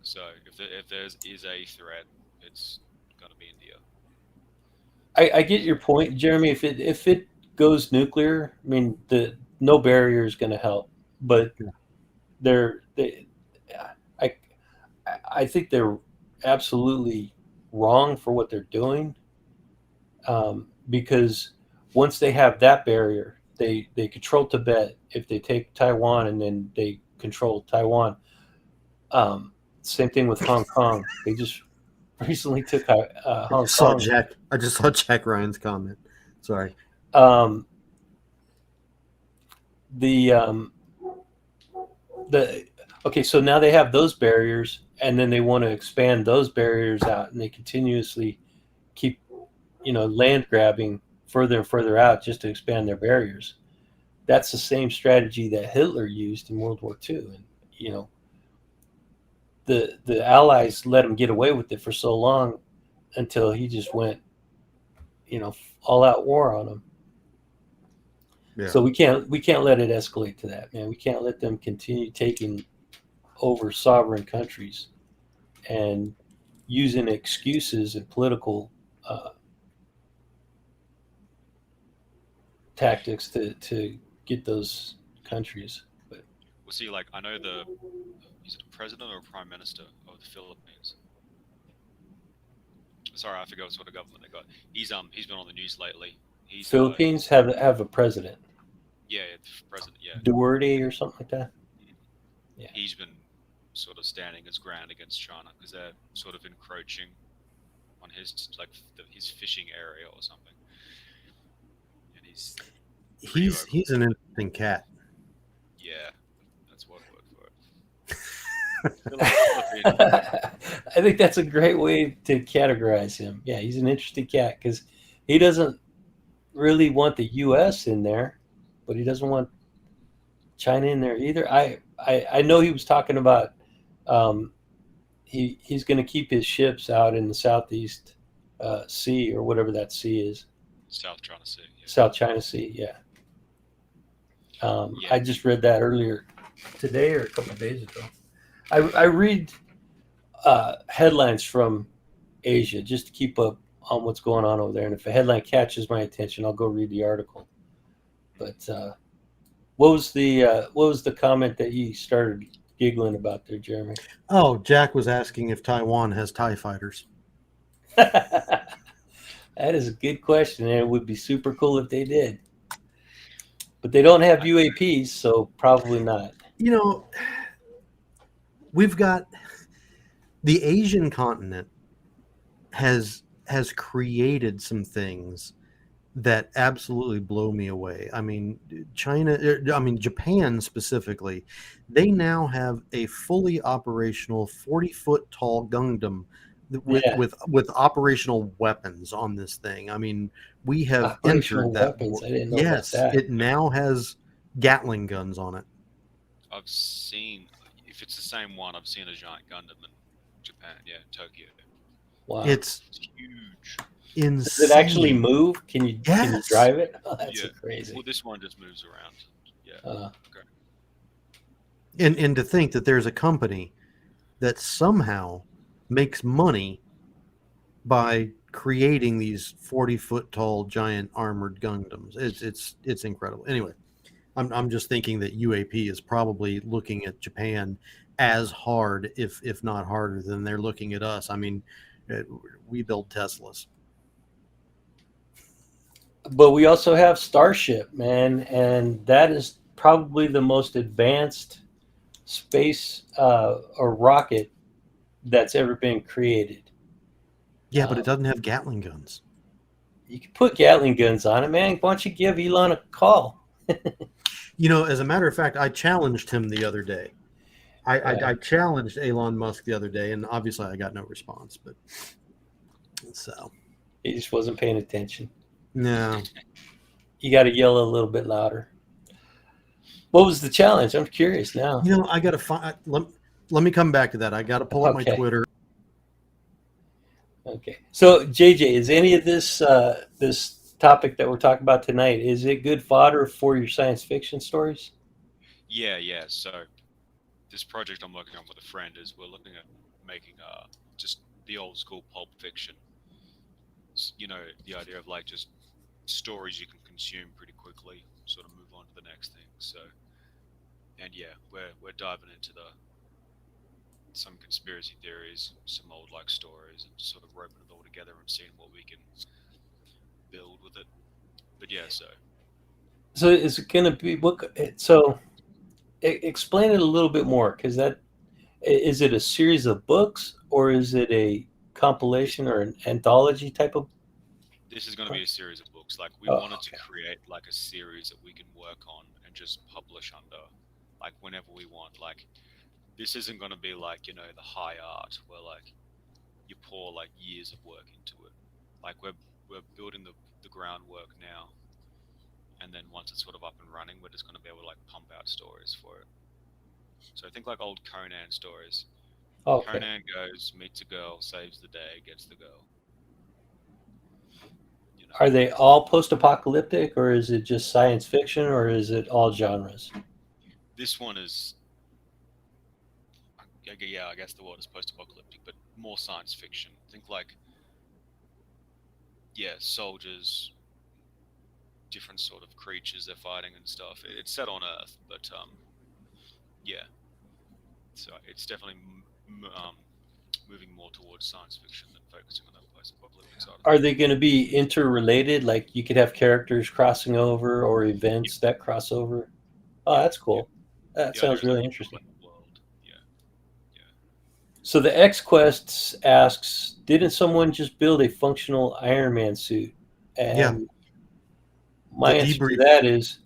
So if there's is a threat, it's gonna be India. I get your point, Jeremy. If it goes nuclear, I mean, the no barrier is going to help, but they I I think they're absolutely wrong for what they're doing, because once they have that barrier, they control Tibet. If they take Taiwan and then they control Taiwan, same thing with Hong Kong. They just recently took Hong Kong. I just saw Jack Ryan's comment. Sorry. The the okay, so now they have those barriers, and then they want to expand those barriers out, and they continuously keep, land grabbing further and further out just to expand their barriers. That's the same strategy that Hitler used in World War II, and you know the Allies let him get away with it for so long until he just went, all out war on them. Yeah. So we can't let it escalate to that, man. We can't let them continue taking over sovereign countries and using excuses and political tactics to get those countries. But Well, see, like I know is it a president or a prime minister of the Philippines? Sorry, I forgot what sort of government they got. He's been on the news lately. He's Philippines have a president, yeah, president, yeah. Duarte or something like that. Yeah. He's been sort of standing his ground against China because they're sort of encroaching on his his fishing area or something. And He's an interesting cat. yeah, that's one word for it. I think that's a great way to categorize him. Yeah, he's an interesting cat because he doesn't really want the U.S. in there, but he doesn't want China in there either. I know he was talking about he's going to keep his ships out in the Southeast Sea or whatever that sea is. South China Sea. Yeah. South China Sea, yeah. Yeah. I just read that earlier today or a couple of days ago. I read headlines from Asia just to keep up on what's going on over there. And if a headline catches my attention, I'll go read the article. But what was the comment that you started giggling about there, Jeremy? Oh, Jack was asking if Taiwan has TIE fighters. That is a good question, and it would be super cool if they did. But they don't have UAPs, so probably not. We've got the Asian continent has created some things that absolutely blow me away. I mean, Japan specifically, they now have a fully operational 40-foot tall Gundam with operational weapons on this thing. I mean, we have operational entered that. Weapons. I didn't know yes, about that. It now has Gatling guns on it. I've seen, if it's the same one, I've seen a giant Gundam in Japan. Yeah, Tokyo. Wow, It's huge. insane. Does it actually move? Can you drive it? Oh, that's crazy. Well, this one just moves around. Yeah. Okay. And to think that there's a company that somehow makes money by creating these 40-foot tall giant armored Gundams. It's incredible. Anyway, I'm just thinking that UAP is probably looking at Japan as hard, if not harder, than they're looking at us. I mean, we build Teslas. But we also have Starship, man, and that is probably the most advanced space or rocket that's ever been created. Yeah, but it doesn't have Gatling guns. You can put Gatling guns on it, man. Why don't you give Elon a call? As a matter of fact, I challenged him the other day. I challenged Elon Musk the other day, and obviously I got no response. But so He just wasn't paying attention. no, You got to yell a little bit louder. What was the challenge? I'm curious now. I got to find. Let me come back to that. I got to pull up my Twitter. Okay. So, JJ, is any of this this topic that we're talking about tonight, is it good fodder for your science fiction stories? Yeah. So, this project I'm working on with a friend is we're looking at making just the old school pulp fiction. The idea of like just stories you can consume pretty quickly, sort of move on to the next thing. So, and yeah, we're diving into some conspiracy theories, some old like stories, and just sort of roping it all together and seeing what we can build with it. But yeah, So is it going to be so explain it a little bit more, because is it a series of books or is it a compilation or an anthology type of? This is going to be a series of books. Like we wanted to create like a series that we can work on and just publish under like whenever we want. Like this isn't going to be like, you know, the high art where like you pour like years of work into it. Like we're building the groundwork now, and then once it's sort of up and running, we're just going to be able to like pump out stories for it. So I think like old Conan stories. Okay. Conan goes, meets a girl, saves the day, gets the girl. You know, Are they all post-apocalyptic, or is it just science fiction, or is it all genres? this one is, yeah, I guess the word is post-apocalyptic, but more science fiction. Think like, yeah, soldiers, different sort of creatures they're fighting and stuff. It's set on Earth, but yeah, so it's definitely moving more towards science fiction than focusing on that post-apocalyptic side of Are things. they going to be interrelated? Like you could have characters crossing over or Yeah, events that cross over? Oh, yeah, that's yeah. cool. That The idea sounds is like really you build interesting. like a world. Yeah, yeah. So the X Quest asks, didn't someone just build a functional Iron Man suit? Yeah, And my the answer to debrief. that is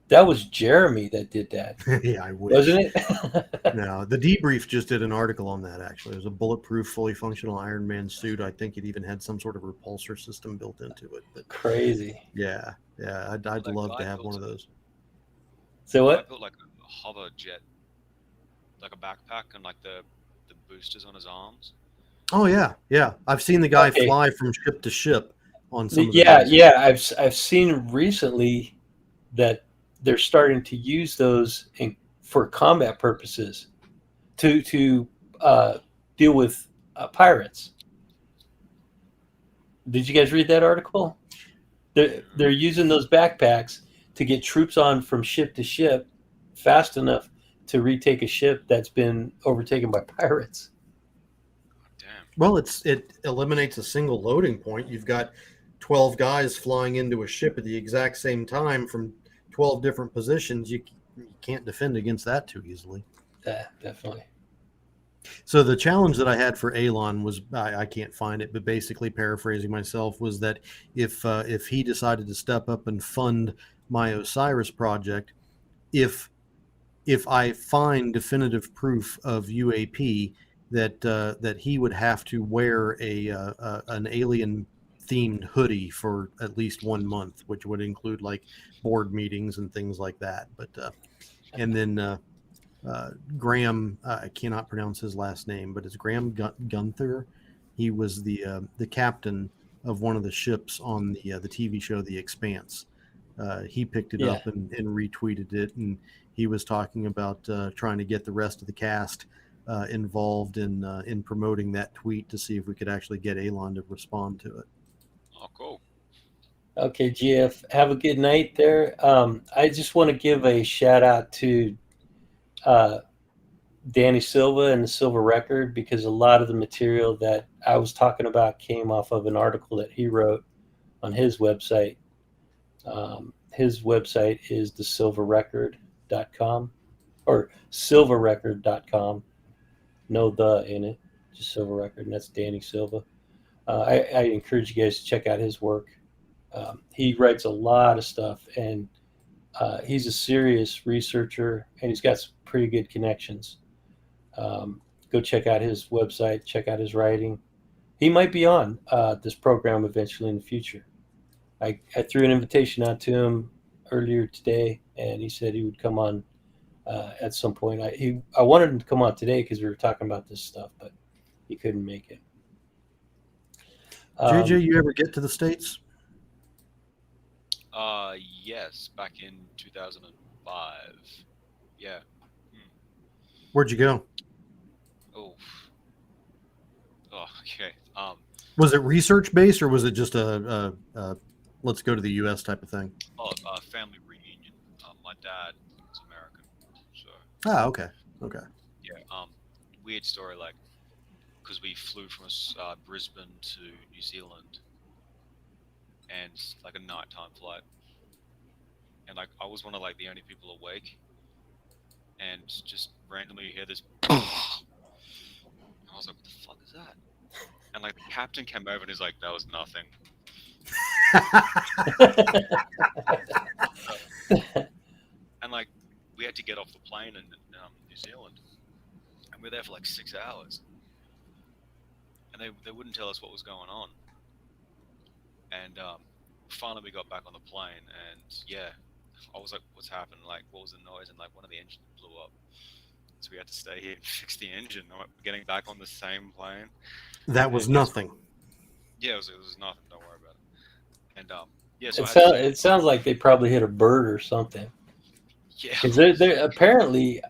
that was Jeremy that did that, Yeah, I wish. wasn't it? No, the debrief just did an article on that. Actually, it was a bulletproof, fully functional Iron Man suit. I think it even had some sort of repulsor system built into it. But Crazy. yeah, yeah, Well, I'd love to have one of those. So that guy what? built like a hover jet, like a backpack, and like the boosters on his arms. Oh yeah, yeah. I've seen the guy Okay. fly from ship to ship on some of the Yeah, bases. yeah. I've seen recently that they're starting to use those for combat purposes to uh, deal with pirates. Did you guys read that article? They're No. using those backpacks to get troops on from ship to ship fast enough to retake a ship that's been overtaken by pirates. Damn. Well, it eliminates a single loading point. You've got 12 guys flying into a ship at the exact same time from 12 different positions. You can't defend against that too easily. Yeah, definitely. So the challenge that I had for Elon was I can't find it, but basically paraphrasing myself was that if he decided to step up and fund my Osiris project, if I find definitive proof of UAP, that he would have to wear an alien themed hoodie for at least 1 month, which would include like board meetings and things like that. But and then Graham, I cannot pronounce his last name, but it's Graham Gunther. He was the captain of one of the ships on the TV show The Expanse. He picked it Yeah. up and retweeted it, and he was talking about trying to get the rest of the cast involved in promoting that tweet to see if we could actually get Elon to respond to it. Oh, cool. Okay, GF, have a good night there. I just want to give a shout out to uh, Danny Silva and the Silver Record because a lot of the material that I was talking about came off of an article that he wrote on his website. His website is thesilverrecord.com or silverrecord.com. No the in it, just Silver Record, and that's Danny Silva. I encourage you guys to check out his work. He writes a lot of stuff, and he's a serious researcher, and he's got some pretty good connections. Go check out his website, check out his writing. He might be on this program eventually in the future. I threw an invitation out to him earlier today, and he said he would come on at some point. I wanted him to come on today because we were talking about this stuff, but he couldn't make it. JJ, you ever get to the States? Yes, back in 2005. Yeah. Where'd you go? Oh. Oh, okay. Was it research based or was it just a let's go to the U.S. type of thing? Family reunion. My dad is American, so Okay. yeah. Weird story, like, because we flew from Brisbane to New Zealand, and like a nighttime flight, and like I was one of like the only people awake, and just randomly you hear this. I was like, what the fuck is that? And like the captain came over and he's like, that was nothing. And like we had to get off the plane in New Zealand, and we were there for like 6 hours, and they wouldn't tell us what was going on. And finally we got back on the plane, and yeah, I was like, "What's happened? Like, what was the noise?" And like, one of the engines blew up, so we had to stay here and fix the engine. And we're getting back on the same plane. That was nothing. Yeah, it was nothing. Don't worry about it. And yeah, so It sounds like they probably hit a bird or something. yeah, Because they're apparently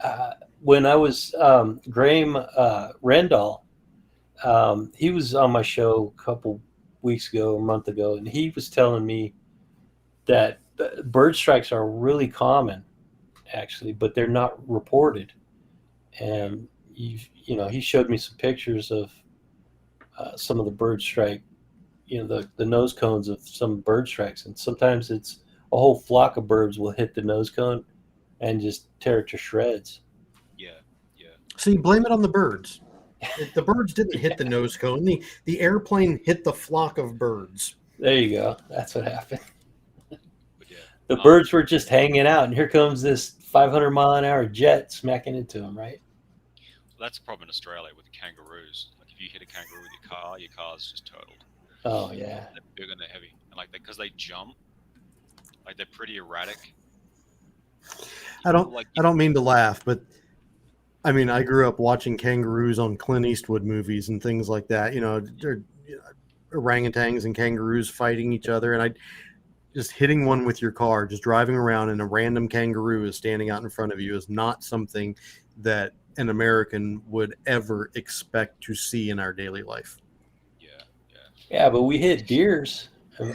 when I was Graham Rendall, he was on my show a couple weeks ago, a month ago, and he was telling me that bird strikes are really common, actually, but they're not reported. And he showed me some pictures of some of the bird strike, the nose cones of some bird strikes, and sometimes it's a whole flock of birds will hit the nose cone and just tear it to shreds. yeah. So you blame it on the birds. The birds didn't hit the nose cone. The airplane hit the flock of birds. There you go. That's what happened. But yeah, The birds were just hanging out, and here comes this 500-mile-an-hour jet smacking into them, right? that's a problem in Australia with the kangaroos. Like, if you hit a kangaroo with your car's just totaled. Oh, yeah. They're big and they're heavy, and like because they jump, like they're pretty erratic. I don't mean to laugh, but I mean, I grew up watching kangaroos on Clint Eastwood movies and things like that. They're orangutans and kangaroos fighting each other, and just hitting one with your car, just driving around, and a random kangaroo is standing out in front of you is not something that an American would ever expect to see in our daily life. Yeah, but we hit deers.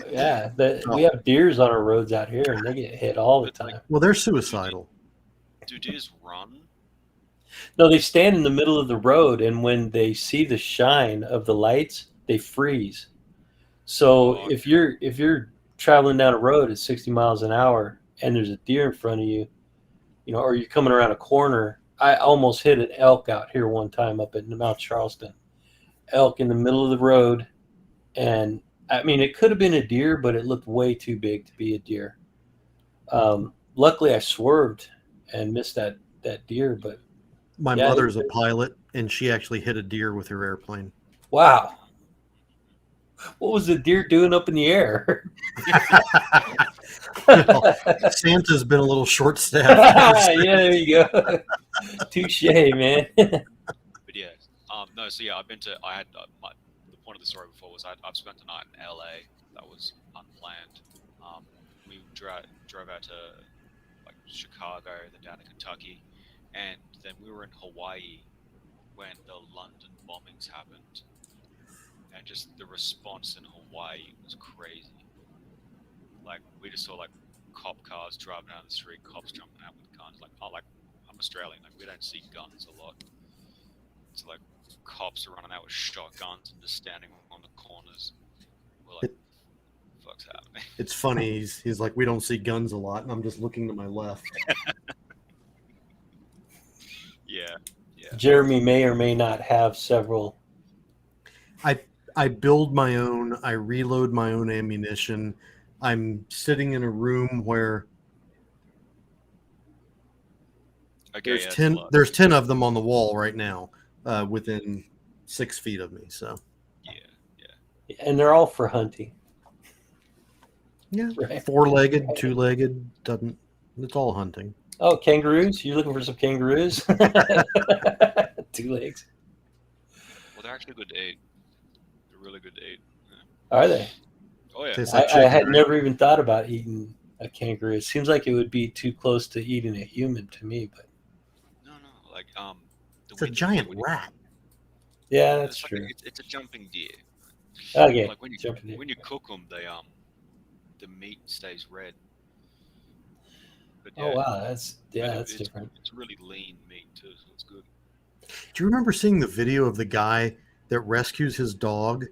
Yeah, we have deers on our roads out here, and they get hit all the time. Well, they're suicidal. Do deers run? No, they stand in the middle of the road, and when they see the shine of the lights, they freeze. So if you're traveling down a road at 60 miles an hour and there's a deer in front of you, or you're coming around a corner, I almost hit an elk out here one time up at Mount Charleston. Elk in the middle of the road, and I mean it could have been a deer, but it looked way too big to be a deer. Luckily, I swerved and missed that deer, but. My mother's a pilot, and she actually hit a deer with her airplane. Wow. What was the deer doing up in the air? Well, Santa's been a little short-staffed. Yeah, there you go. Touche, man. But yeah, no. So yeah, I had the point of the story before was I've spent the night in LA. That was unplanned. We drove out to like Chicago, then down to Kentucky, and then we were in Hawaii when the London bombings happened, and just the response in Hawaii was crazy. Like, we just saw like cop cars driving down the street, cops jumping out with guns. Like, I'm Australian, like we don't see guns a lot. So like cops are running out with shotguns and just standing on the corners. We're like, fuck's happening? It's funny. He's like, we don't see guns a lot, and I'm just looking to my left. Yeah. Jeremy may or may not have several. I build my own. I reload my own ammunition. I'm sitting in a room where there's 10. There's 10 of them on the wall right now, within 6 feet of me. So yeah. And they're all for hunting. Yeah, right. 4-legged, 2-legged, doesn't. It's all hunting. Oh, kangaroos! You looking for some kangaroos? 2 legs. Well, they're actually good to eat. They're really good to eat. Yeah. Are they? Oh yeah. Tastes like I had chicken, never even thought about eating a kangaroo. It seems like it would be too close to eating a human to me, but No, like It's a giant rat. yeah, that's it's true. Like it's a jumping deer. Okay. Like when you cook them, the meat stays red. But Oh wow, that's it's different. It's really lean meat too, so it's good. Do you remember seeing the video of the guy that rescues his dog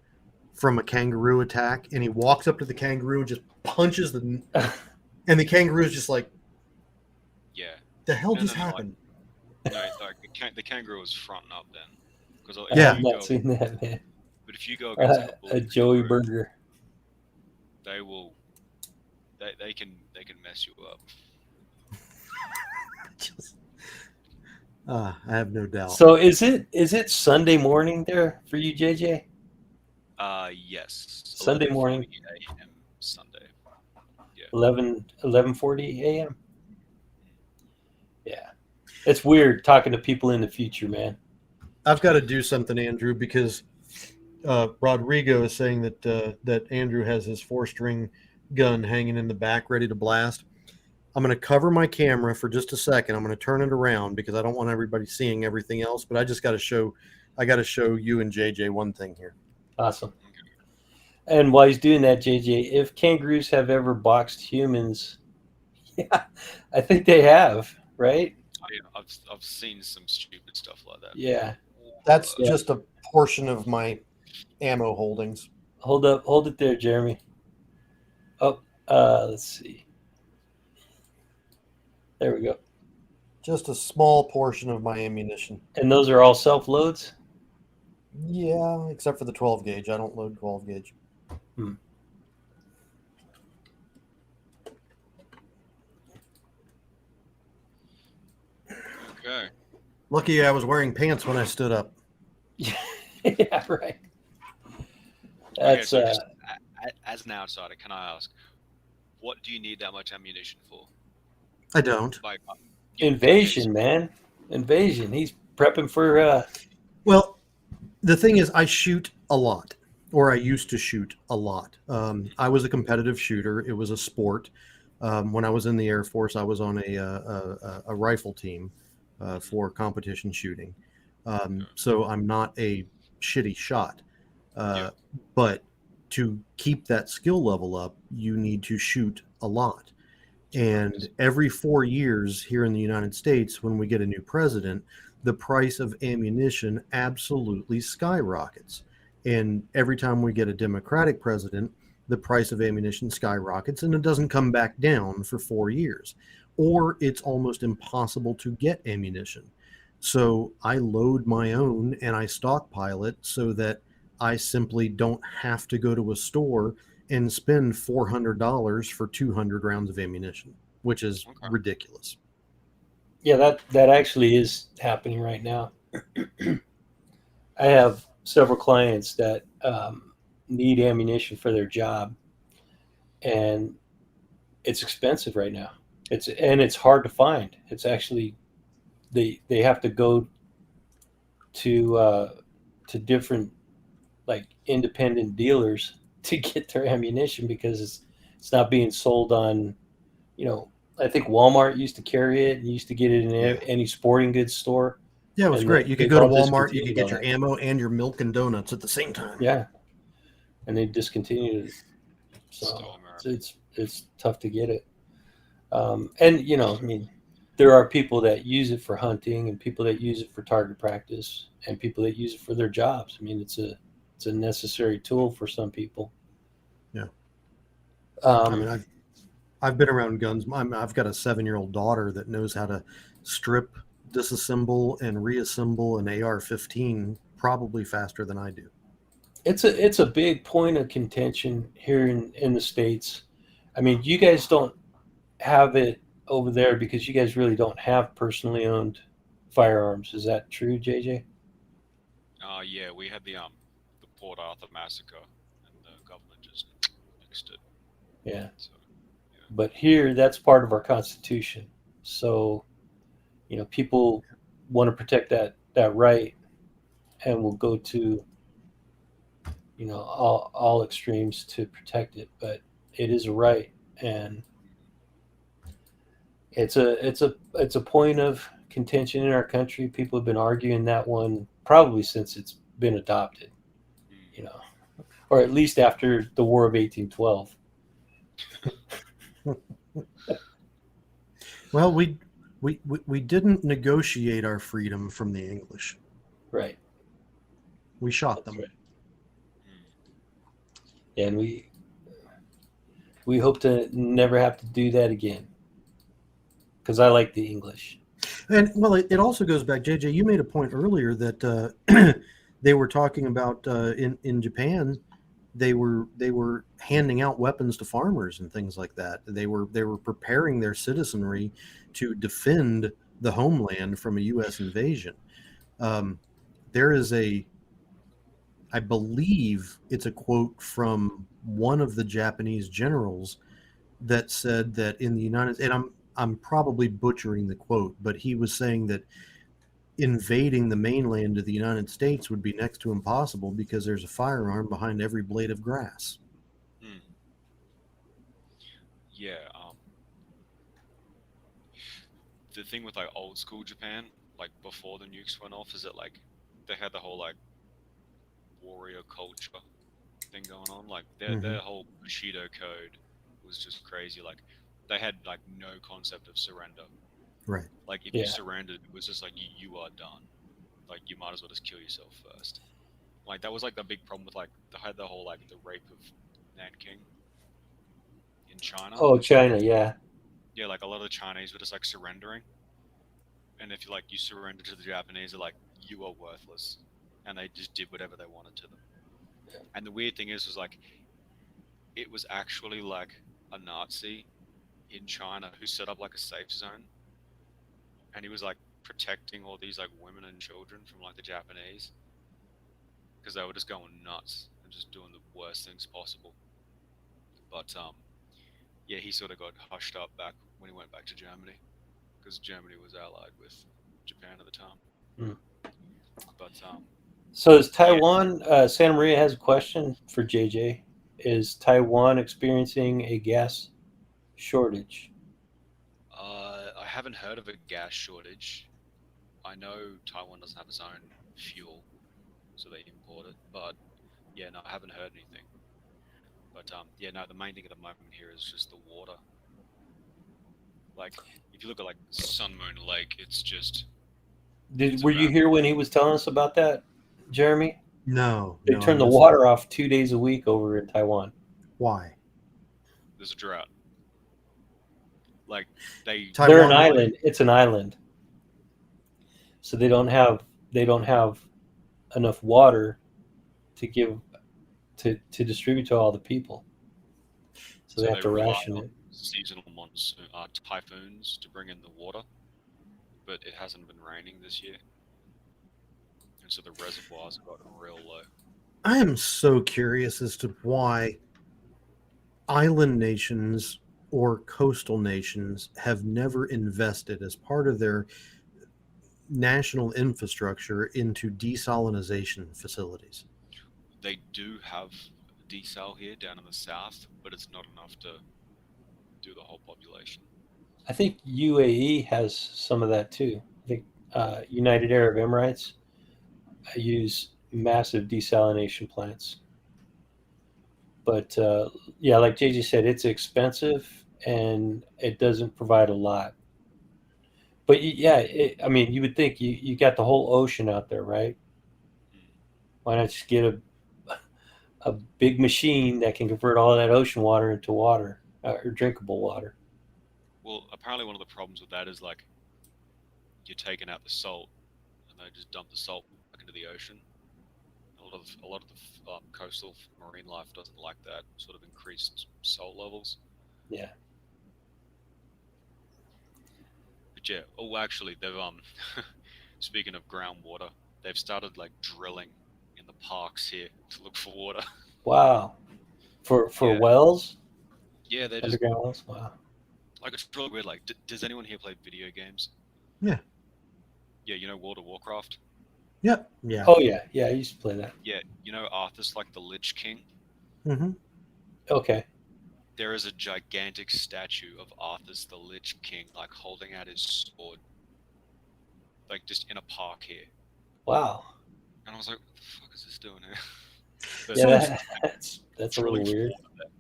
from a kangaroo attack, and he walks up to the kangaroo and just punches and the kangaroo is just like, Yeah. the hell just happened? Like the kangaroo was fronting up then, because Yeah. I've not seen that, man. But if you go against A Joey burger. they will. They can mess you up. Just, I have no doubt. So is it Sunday morning there for you, JJ? Yes. Sunday 11:40 morning, a.m. Sunday. 11:40 a.m. Yeah, it's weird talking to people in the future, man. I've got to do something, Andrew, because Rodrigo is saying that Andrew has his 4-string gun hanging in the back, ready to blast. I'm going to cover my camera for just a second. I'm going to turn it around because I don't want everybody seeing everything else. But I just got to show, you and JJ one thing here. Awesome. And while he's doing that, JJ, if kangaroos have ever boxed humans, yeah, I think they have, right? I've seen some stupid stuff like that. Yeah. That's Yeah. just a portion of my ammo holdings. Hold it there, Jeremy. Oh, let's see. There we go. Just a small portion of my ammunition. And those are all self loads. Yeah, except for the 12 gauge. I don't load 12 gauge. Okay. Lucky I was wearing pants when I stood up. Yeah, right. Okay, That's so just as an outsider, can I ask, what do you need that much ammunition for? I don't. Like invasion, man. Invasion. He's prepping for. Well, the thing is, I shoot a lot, or I used to shoot a lot. I was a competitive shooter. It was a sport. When I was in the Air Force, I was on a rifle team for competition shooting. So I'm not a shitty shot. But to keep that skill level up, you need to shoot a lot. And every 4 years here in the United States, when we get a new president, the price of ammunition absolutely skyrockets. And every time we get a Democratic president, the price of ammunition skyrockets and it doesn't come back down for 4 years. Or it's almost impossible to get ammunition. So I load my own and I stockpile it so that I simply don't have to go to a store and spend $400 for 200 rounds of ammunition, which is ridiculous. Yeah, that actually is happening right now. I have several clients that need ammunition for their job, and it's expensive right now. It's hard to find. It's actually they have to go to different like independent dealers to get their ammunition because it's not being sold on, I think Walmart used to carry it and used to get it in any sporting goods store. Yeah, it was great. You could go to Walmart, you could get your ammo and your milk and donuts at the same time. Yeah. And they discontinued it. So it's tough to get it. And there are people that use it for hunting and people that use it for target practice and people that use it for their jobs. I mean, it's a necessary tool for some people. Yeah. I mean, I've been around guns. I've got a 7-year-old daughter that knows how to strip, disassemble, and reassemble an AR-15 probably faster than I do. It's a big point of contention here in the States. I mean, you guys don't have it over there because you guys really don't have personally owned firearms. Is that true, JJ? Yeah, we had the Port Arthur massacre, and the government just nixed it. Yeah. So, yeah. But here, that's part of our Constitution. So, people want to protect that right, and will go to, all extremes to protect it. But it is a right, and it's a point of contention in our country. People have been arguing that one probably since it's been adopted, or at least after the War of 1812. Well, we didn't negotiate our freedom from the English. Right. We shot them. Right. And we hope to never have to do that again. Because I like the English. And well, it also goes back, JJ. You made a point earlier that they were talking about in Japan. They were handing out weapons to farmers and things like that. They were preparing their citizenry to defend the homeland from a U.S. invasion. There is I believe it's a quote from one of the Japanese generals that said that in the United, and I'm probably butchering the quote, but he was saying that invading the mainland of the United States would be next to impossible because there's a firearm behind every blade of grass. Hmm. Yeah. The thing with like old school Japan, like before the nukes went off, is that like they had the whole like warrior culture thing going on. Like their whole Bushido code was just crazy. Like they had like no concept of surrender. Right. Like if you Yeah. surrendered, it was just like you are done. Like you might as well just kill yourself first. Like that was like the big problem with like the whole like the rape of Nanking in China. Oh, China, yeah. Yeah, like a lot of the Chinese were just like surrendering, and if you like you surrender to the Japanese, they're like you are worthless, and they just did whatever they wanted to them. And the weird thing is, was like it was actually like a Nazi in China who set up like a safe zone, and he was like protecting all these like women and children from like the Japanese because they were just going nuts and just doing the worst things possible. But yeah, he sort of got hushed up back when he went back to Germany because Germany was allied with Japan at the time. Hmm. But So is yeah, Taiwan? Santa Maria has a question for JJ. Is Taiwan experiencing a gas shortage? I haven't heard of a gas shortage. I know Taiwan doesn't have its own fuel, so they import it. But yeah, no, I haven't heard anything. But yeah, no, the main thing at the moment here is just the water. Like, if you look at like Sun Moon Lake, it's Were you about here when he was telling us about that, Jeremy? No, They no, I turn the missed. water off 2 days a week over in Taiwan. Why? there's a drought. Like they They're an Taiwan. island. It's an island, so they don't have enough water to give to distribute to all the people. So they so have they to rely ration on it. seasonal monsoon typhoons to bring in the water, but it hasn't been raining this year, and so the reservoirs have gotten real low. I am so curious as to why island nations or coastal nations have never invested as part of their national infrastructure into desalination facilities. They do have desal here down in the south, but it's not enough to do the whole population. I think UAE has some of that too. I think United Arab Emirates use massive desalination plants. But yeah, like JJ said, it's expensive and it doesn't provide a lot. But yeah, I mean, you would think you got the whole ocean out there, right? Mm. Why not just get a big machine that can convert all of that ocean water into water or drinkable water? Well, apparently one of the problems with that is like you're taking out the salt, and they just dump the salt back into the ocean. A lot of the coastal marine life doesn't like that sort of increased salt levels. Yeah. But yeah, oh, actually, they've speaking of groundwater, they've started like drilling in the parks here to look for water. Wow. For Yeah, wells, yeah, they're just underground wells. Wow. like it's really weird. Like, does anyone here play video games? Yeah. Yeah, you know World of Warcraft. Yep. Yeah. Oh yeah, yeah. I used to play that. Yeah, you know Arthur's like the Lich King. Mm-hmm. Okay. There is a gigantic statue of Arthur's the Lich King, like holding out his sword, like just in a park here. Wow. And I was like, what the fuck is this doing here? Yeah, So that's a Drilling little for weird. water.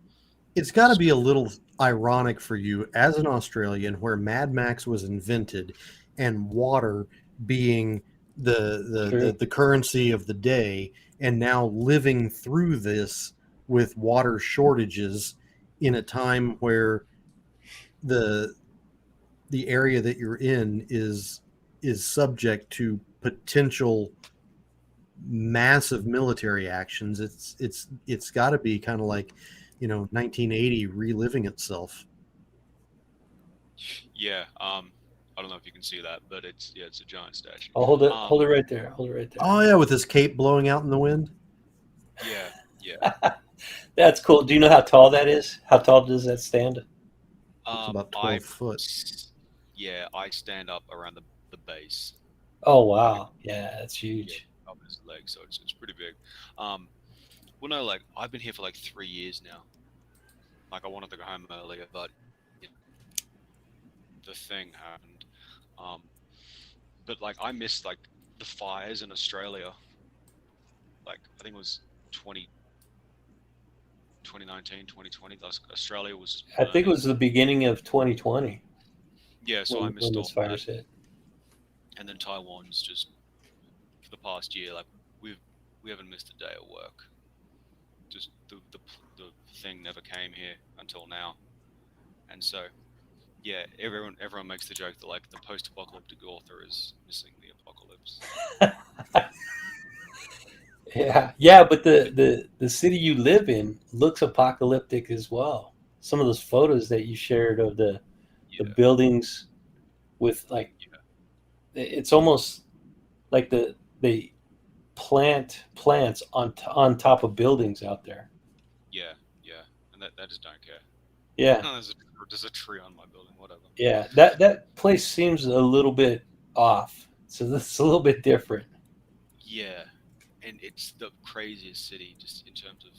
it's got to be a little ironic for you as an Australian, where Mad Max was invented, and water being True. the currency of the day, and now living through this with water shortages in a time where the the area that you're in is subject to potential massive military actions. It's got to be kind of like 1980 reliving itself. Yeah, I don't know if you can see that, but it's a giant statue. I'll hold it right there. Hold it right there. Oh yeah, with his cape blowing out in the wind. Yeah, yeah. That's cool. Do you know how tall that is? How tall does that stand? It's about I 12 foot. yeah, I stand up around the base, Oh like wow, yeah, that's yeah, huge. up his leg, so it's pretty big. Um, well, no, like I've been here for like 3 years now. Like I wanted to go home earlier, but you know, the thing happened. Um, but like I missed like the fires in Australia. Like I think it was 20, 2019, 2020. Australia was just I think it burning. was the beginning of 2020 Yeah, so I when missed those all that. fires hit. And then Taiwan's just for the past year, like we haven't missed a day of work. Just the thing never came here until now, and so yeah, everyone makes the joke that like the post-apocalyptic author is missing the apocalypse. Yeah, yeah, but the city you live in looks apocalyptic as well. Some of those photos that you shared of the Yeah, buildings with like yeah, it's almost like they plant plants on top of buildings out there. yeah, yeah, and that just don't care. Yeah, There's a tree on my building, whatever. yeah. That place seems a little bit off. So that's a little bit different. Yeah, and it's the craziest city just in terms of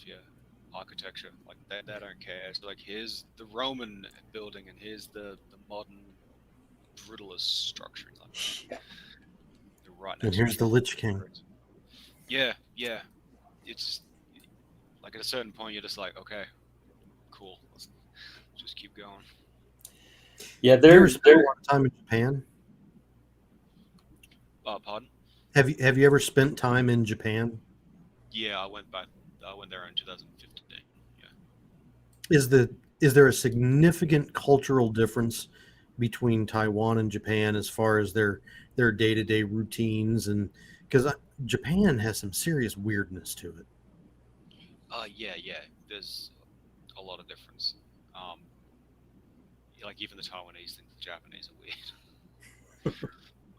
architecture. Like they don't care. It's like here's the Roman building and here's the modern brutalist structure. Like they're right And next to here's each the other. Lich King. Yeah, yeah. It's just, like at a certain point you're just like, okay, cool. Let's just keep going. Yeah, You ever spent a they're lot of time in Japan? Pardon? Have you ever spent time in Japan? Yeah, I went back. I went there in 2015. Yeah. Is there a significant cultural difference between Taiwan and Japan as far as their day-to-day routines? And because Japan has some serious weirdness to it. Yeah, yeah. There's a lot of difference. Um, like even the Taiwanese think the Japanese are weird.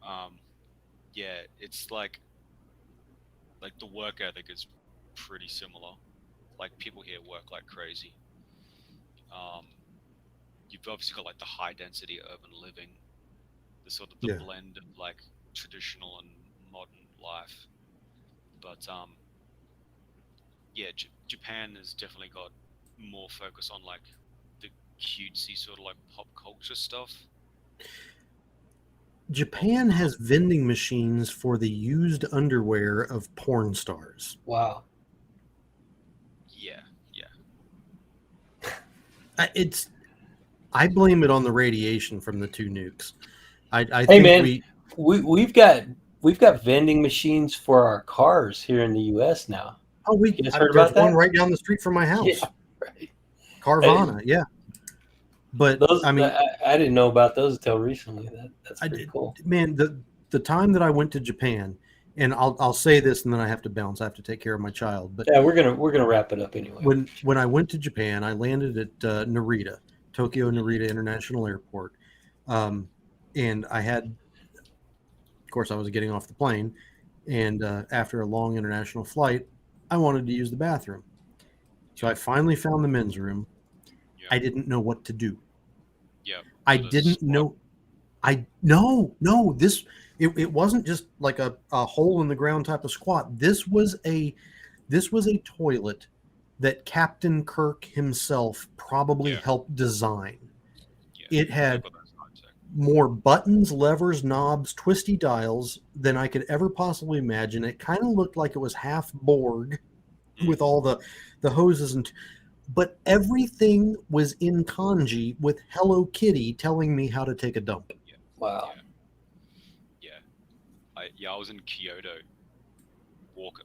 um, yeah, it's like the work ethic is pretty similar. Like people here work like crazy. Um, you've obviously got like the high density urban living, the sort of the Yeah. blend of like traditional and modern life. But yeah, Japan has definitely got more focus on like the cutesy sort of like pop culture stuff. Japan has vending machines for the used underwear of porn stars. wow. Yeah, yeah, It's I blame it on the radiation from the two nukes. I Hey think man, we've got vending machines for our cars here in the U.S. now. You guys heard there's about one that? right down the street from my Yeah, house, right. Hey, Carvana. Yeah, but those I mean, I didn't know about those until recently. That's I pretty did, cool. man, the time that I went to Japan, and I'll say this, and then I have to bounce. I have to take care of my child. But Yeah, we're gonna wrap it up anyway. when I went to Japan, I landed at Narita, Tokyo Narita International Airport, um, and I had, of course, I was getting off the plane, and after a long international flight, I wanted to use the bathroom. So I finally found the men's room. yeah, I didn't know what to do. yeah. I So there's a didn't squat. know. No, this it wasn't just like a hole in the ground type of squat. This was a toilet that Captain Kirk himself probably Yeah, helped design. yeah. It They've had got those high tech. more buttons, levers, knobs, twisty dials than I could ever possibly imagine. It kind of looked like it was half Borg with all the hoses but everything was in kanji with Hello Kitty telling me how to take a dump. Yeah, Wow. yeah, yeah. I was in Kyoto.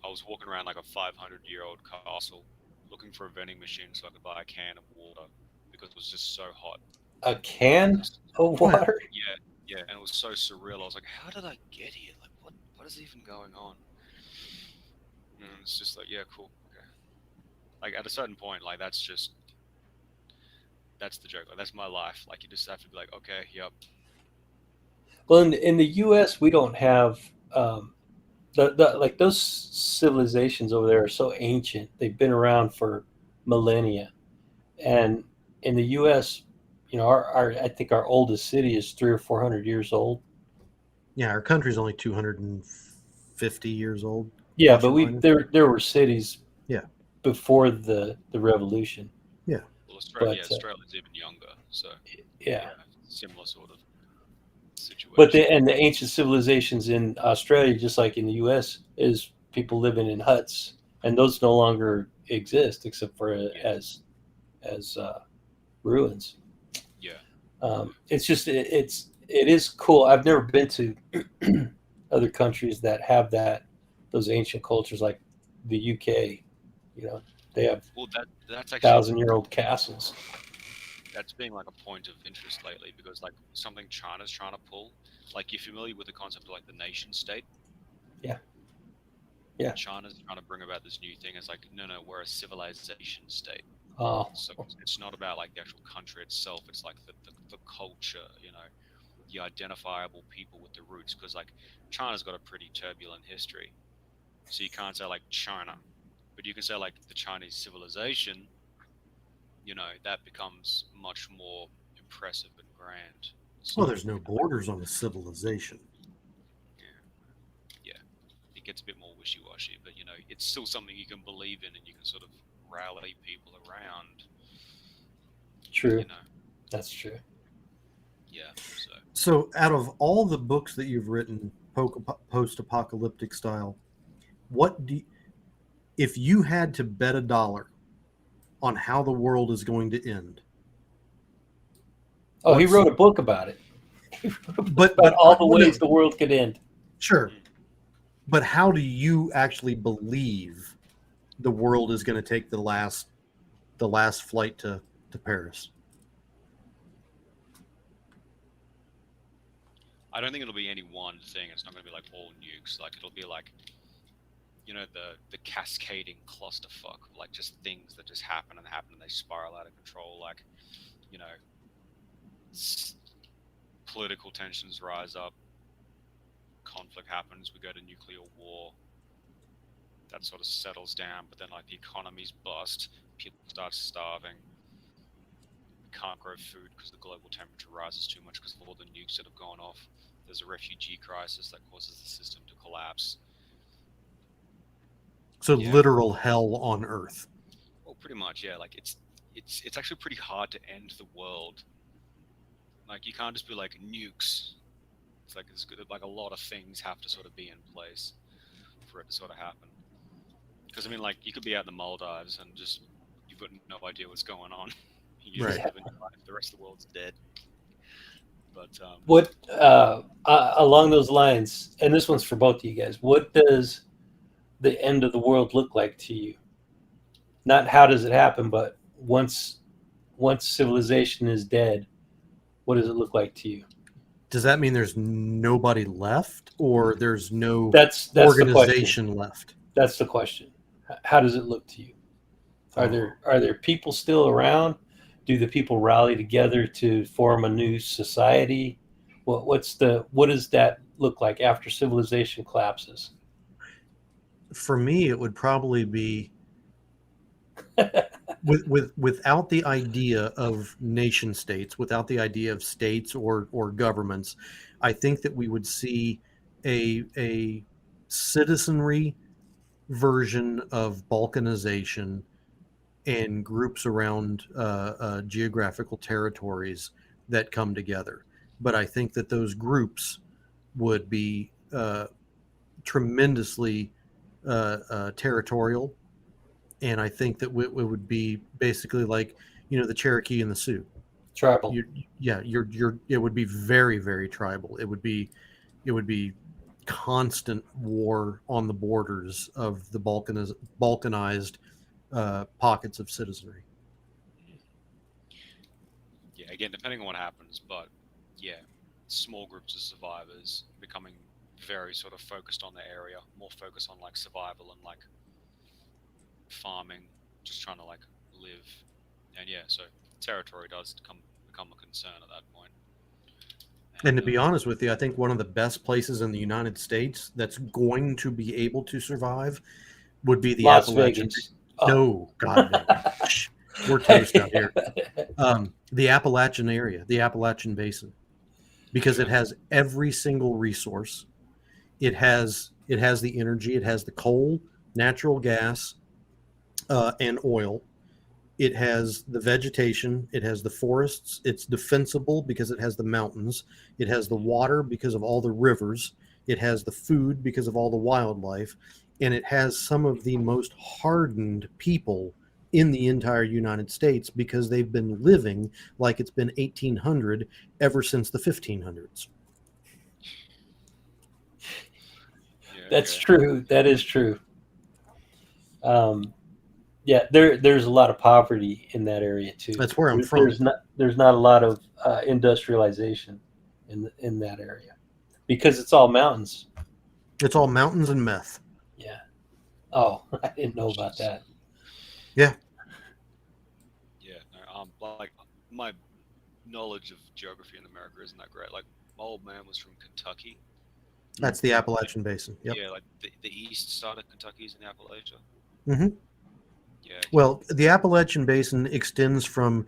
I was walking around like a 500-year-old castle, looking for a vending machine so I could buy a can of water because it was just so hot. A can Just- of Wow. water? yeah, yeah, and it was so surreal. I was like, how did I get here? Like, what is even going on? And it's just like, yeah, cool, okay. Like at a certain point, like that's the joke. Like that's my life. Like you just have to be like, okay, yep. Well, in the U.S., we don't have like those civilizations over there are so ancient. They've been around for millennia, and in the U.S., our I think our oldest city is 300 or 400 years old. Yeah, our country's only 250 years old, Yeah, plus but or we minus. there were cities Yeah, before the revolution, yeah. Well, but Australia's even younger, so yeah. yeah, similar sort of But situation. the ancient civilizations in Australia, just like in the U.S., is people living in huts, and those no longer exist except for Yeah, as ruins. yeah, It's just it is cool. I've never been to other countries that have those ancient cultures like the UK. You know, they have well, that's actually 1,000-year-old castles. that's being like a point of interest lately because like something China's trying to pull. Like you're familiar with the concept of like the nation state. Yeah, yeah. China's trying to bring about this new thing. It's like no, we're a civilization state. Oh, So it's not about like the actual country itself. It's like the culture, the identifiable people with the roots. Because like China's got a pretty turbulent history, so you can't say like China, but you can say like the Chinese civilization. That becomes much more impressive and grand. So Well, there's no borders on a civilization. yeah, it gets a bit more wishy-washy, but it's still something you can believe in and you can sort of rally people around. true. You know, That's true. yeah. So So, out of all the books that you've written, post-apocalyptic style, what do you, if you had to bet a dollar on how the world is going to end? Oh, he What's wrote a book about it. About but all the well, ways no, the world could end. sure, mm, but how do you actually believe the world is going to take the last flight to Paris? I don't think it'll be any one thing. It's not going to be like all nukes. Like it'll be like the cascading clusterfuck, like just things that just happen and happen and they spiral out of control. Like you know, political tensions rise up, conflict happens, we go to nuclear war. That sort of settles down, but then like the economies bust, people start starving. We can't grow food because the global temperature rises too much because of all the nukes that have gone off. There's a refugee crisis that causes the system to collapse. So, Yeah, literal hell on Earth. well, pretty much. Yeah, like it's actually pretty hard to end the world. Like you can't just be like nukes. It's like it's good. Like a lot of things have to sort of be in place for it to sort of happen. Because I mean, like you could be out in the Maldives and just you've got no idea what's going on. You're just Right. Yeah. living your life. The rest of the world's dead. But What along those lines, and this one's for both of you guys. What does the end of the world look like to you? Not how does it happen, but once civilization is dead, what does it look like to you? Does that mean there's nobody left, or there's no That's the question. organization left? That's the question. How does it look to you? Are Oh. there people still around? Do the people rally together to form a new society? What does that look like after civilization collapses? For me, it would probably be without the idea of nation states, without the idea of states or governments. I think that we would see a citizenry version of balkanization and groups around geographical territories that come together. But I think that those groups would be tremendously territorial, and I think that it would be basically like the Cherokee and the Sioux. Tribal. You, yeah, it would be very, very tribal. It would be constant war on the borders of the balkanized pockets of citizenry. yeah, again, depending on what happens, but yeah, small groups of survivors becoming very sort of focused on the area, more focused on like survival and like farming, just trying to like live. And yeah, so territory does become a concern at that point. And to be honest with you, I think one of the best places in the United States that's going to be able to survive would be the Las Appalachian. Vegas. Oh. No, God no. Shh, we're toast out here. The Appalachian area, the Appalachian Basin, because it has every single resource. It has the energy. It has the coal, natural gas, and oil. It has the vegetation. It has the forests. It's defensible because it has the mountains. It has the water because of all the rivers. It has the food because of all the wildlife. And it has some of the most hardened people in the entire United States because they've been living like it's been 1800 ever since the 1500s. That's true. That is true. Yeah, there's a lot of poverty in that area too. That's where I'm from. There's not a lot of industrialization in that area because it's all mountains. It's all mountains and meth. Yeah. Oh, I didn't know about that. Yeah. Yeah. Like my knowledge of geography in America isn't that great. Like my old man was from Kentucky. That's the Appalachian Basin. Yep. Yeah, like the east side of Kentucky is in Appalachia. Mm-hmm. Yeah. Well, the Appalachian Basin extends from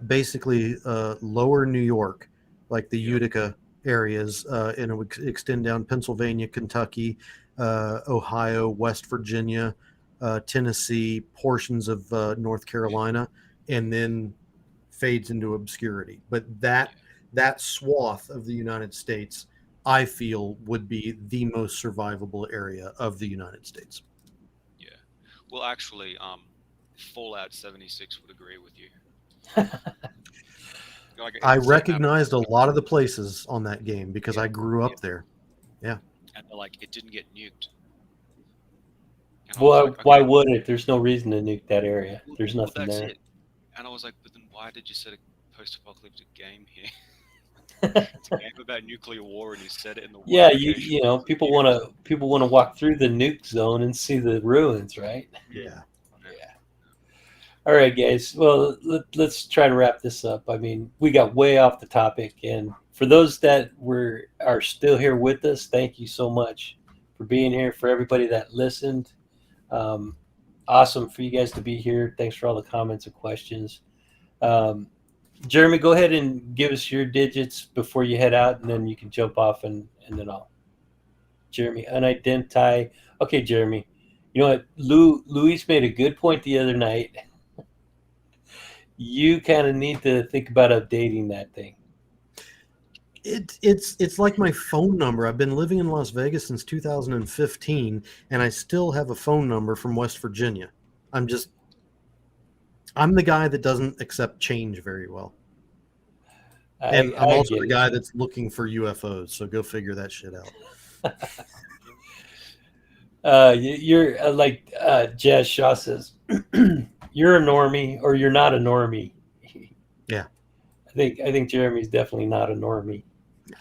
basically lower New York, like the Utica areas, and it would extend down Pennsylvania, Kentucky, Ohio, West Virginia, Tennessee, portions of North Carolina, and then fades into obscurity. But that swath of the United States, I feel, would be the most survivable area of the United States. Yeah. Well, actually, Fallout 76 would agree with you. Like, I recognized a lot of the places on that game because I grew up there. Yeah. And like, it didn't get nuked. Well, like, why would it? There's no reason to nuke that area. There's nothing there. It. And I was like, but then why did you set a post-apocalyptic game here? It's a game about nuclear war, and you set it in the yeah. You know, people want to walk through the nuke zone and see the ruins, right? Yeah. All right, guys. Well, let's try to wrap this up. I mean, we got way off the topic, and for those that are still here with us, thank you so much for being here. For everybody that listened, awesome for you guys to be here. Thanks for all the comments and questions. Jeremy, go ahead and give us your digits before you head out, and then you can jump off, and then I'll. Jeremy, unidentified. Okay, Jeremy. You know what? Luis made a good point the other night. You kind of need to think about updating that thing. It's like my phone number. I've been living in Las Vegas since 2015, and I still have a phone number from West Virginia. I'm the guy that doesn't accept change very well. And I'm also the guy that's looking for UFOs, so go figure that shit out. You're like Jazz Shaw says, you're a normie or you're not a normie. Yeah. I think Jeremy's definitely not a normie. Yeah.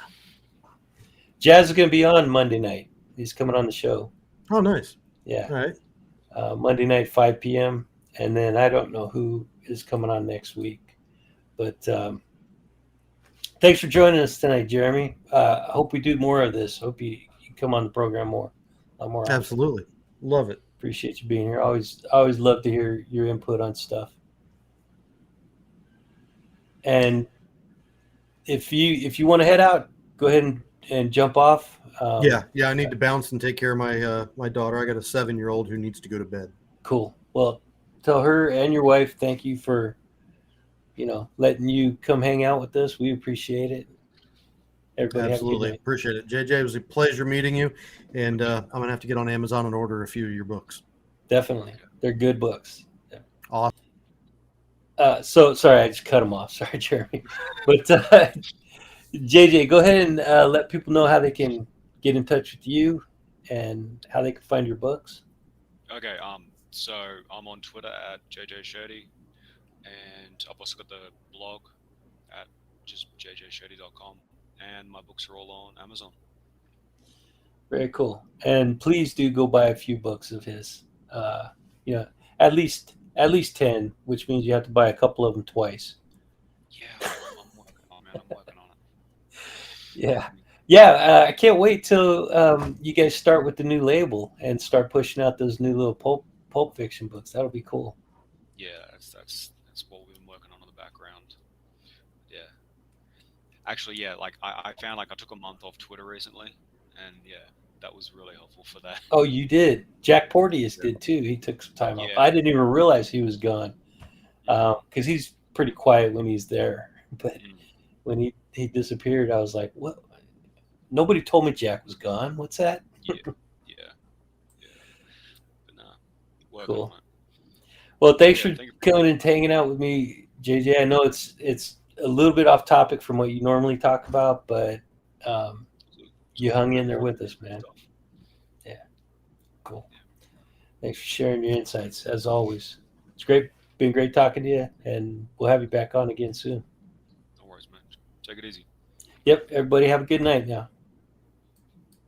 Jazz is going to be on Monday night. He's coming on the show. Oh, nice. Yeah. All right. Monday night, 5 p.m. And then I don't know who is coming on next week. But thanks for joining us tonight, Jeremy. I hope we do more of this. Hope you come on the program more. Absolutely. Love it. Appreciate you being here. Always love to hear your input on stuff. And if you want to head out, go ahead and jump off. Yeah. I need to bounce and take care of my daughter. I got a 7-year-old who needs to go to bed. Cool. Well, tell her and your wife thank you for, letting you come hang out with us. We appreciate it. Everybody absolutely appreciate it. JJ, it was a pleasure meeting you, and I'm gonna have to get on Amazon and order a few of your books. Definitely, they're good books. Yeah. Awesome. So sorry, I just cut them off. Sorry, Jeremy. But JJ, go ahead and let people know how they can get in touch with you and how they can find your books. Okay. So I'm on Twitter at JJ and I've also got the blog at just jjshurte.com. And my books are all on Amazon. Very cool. And please do go buy a few books of his. At least 10, which means you have to buy a couple of them twice. Yeah, I'm working on it. Yeah. Yeah, I can't wait till you guys start with the new label and start pushing out those new little pulp fiction books. That'll be cool. Yeah, that's what we've been working on in the background. Yeah. Actually, yeah, like I found like I took a month off Twitter recently, and yeah, that was really helpful for that. Oh, you did. Jack Porteous Yeah. did too. He took some time off. Yeah. I didn't even realize he was gone Mm, because he's pretty quiet when he's there. But mm, when he disappeared, I was like, "What? Nobody told me Jack was gone. What's that?" yeah. Yeah. Yeah. But nah, working Cool. on it. Well, But thanks yeah, for thank you for coming and hanging out with me, JJ. I know it's a little bit off topic from what you normally talk about, but um, it's you all hung good. in there More with us, interesting man. stuff. Yeah, cool. Yeah. Thanks for sharing your insights as always. It's great, been great talking to you, and we'll have you back on again soon. No worries, man. Take it easy. Yep, everybody have a good night now.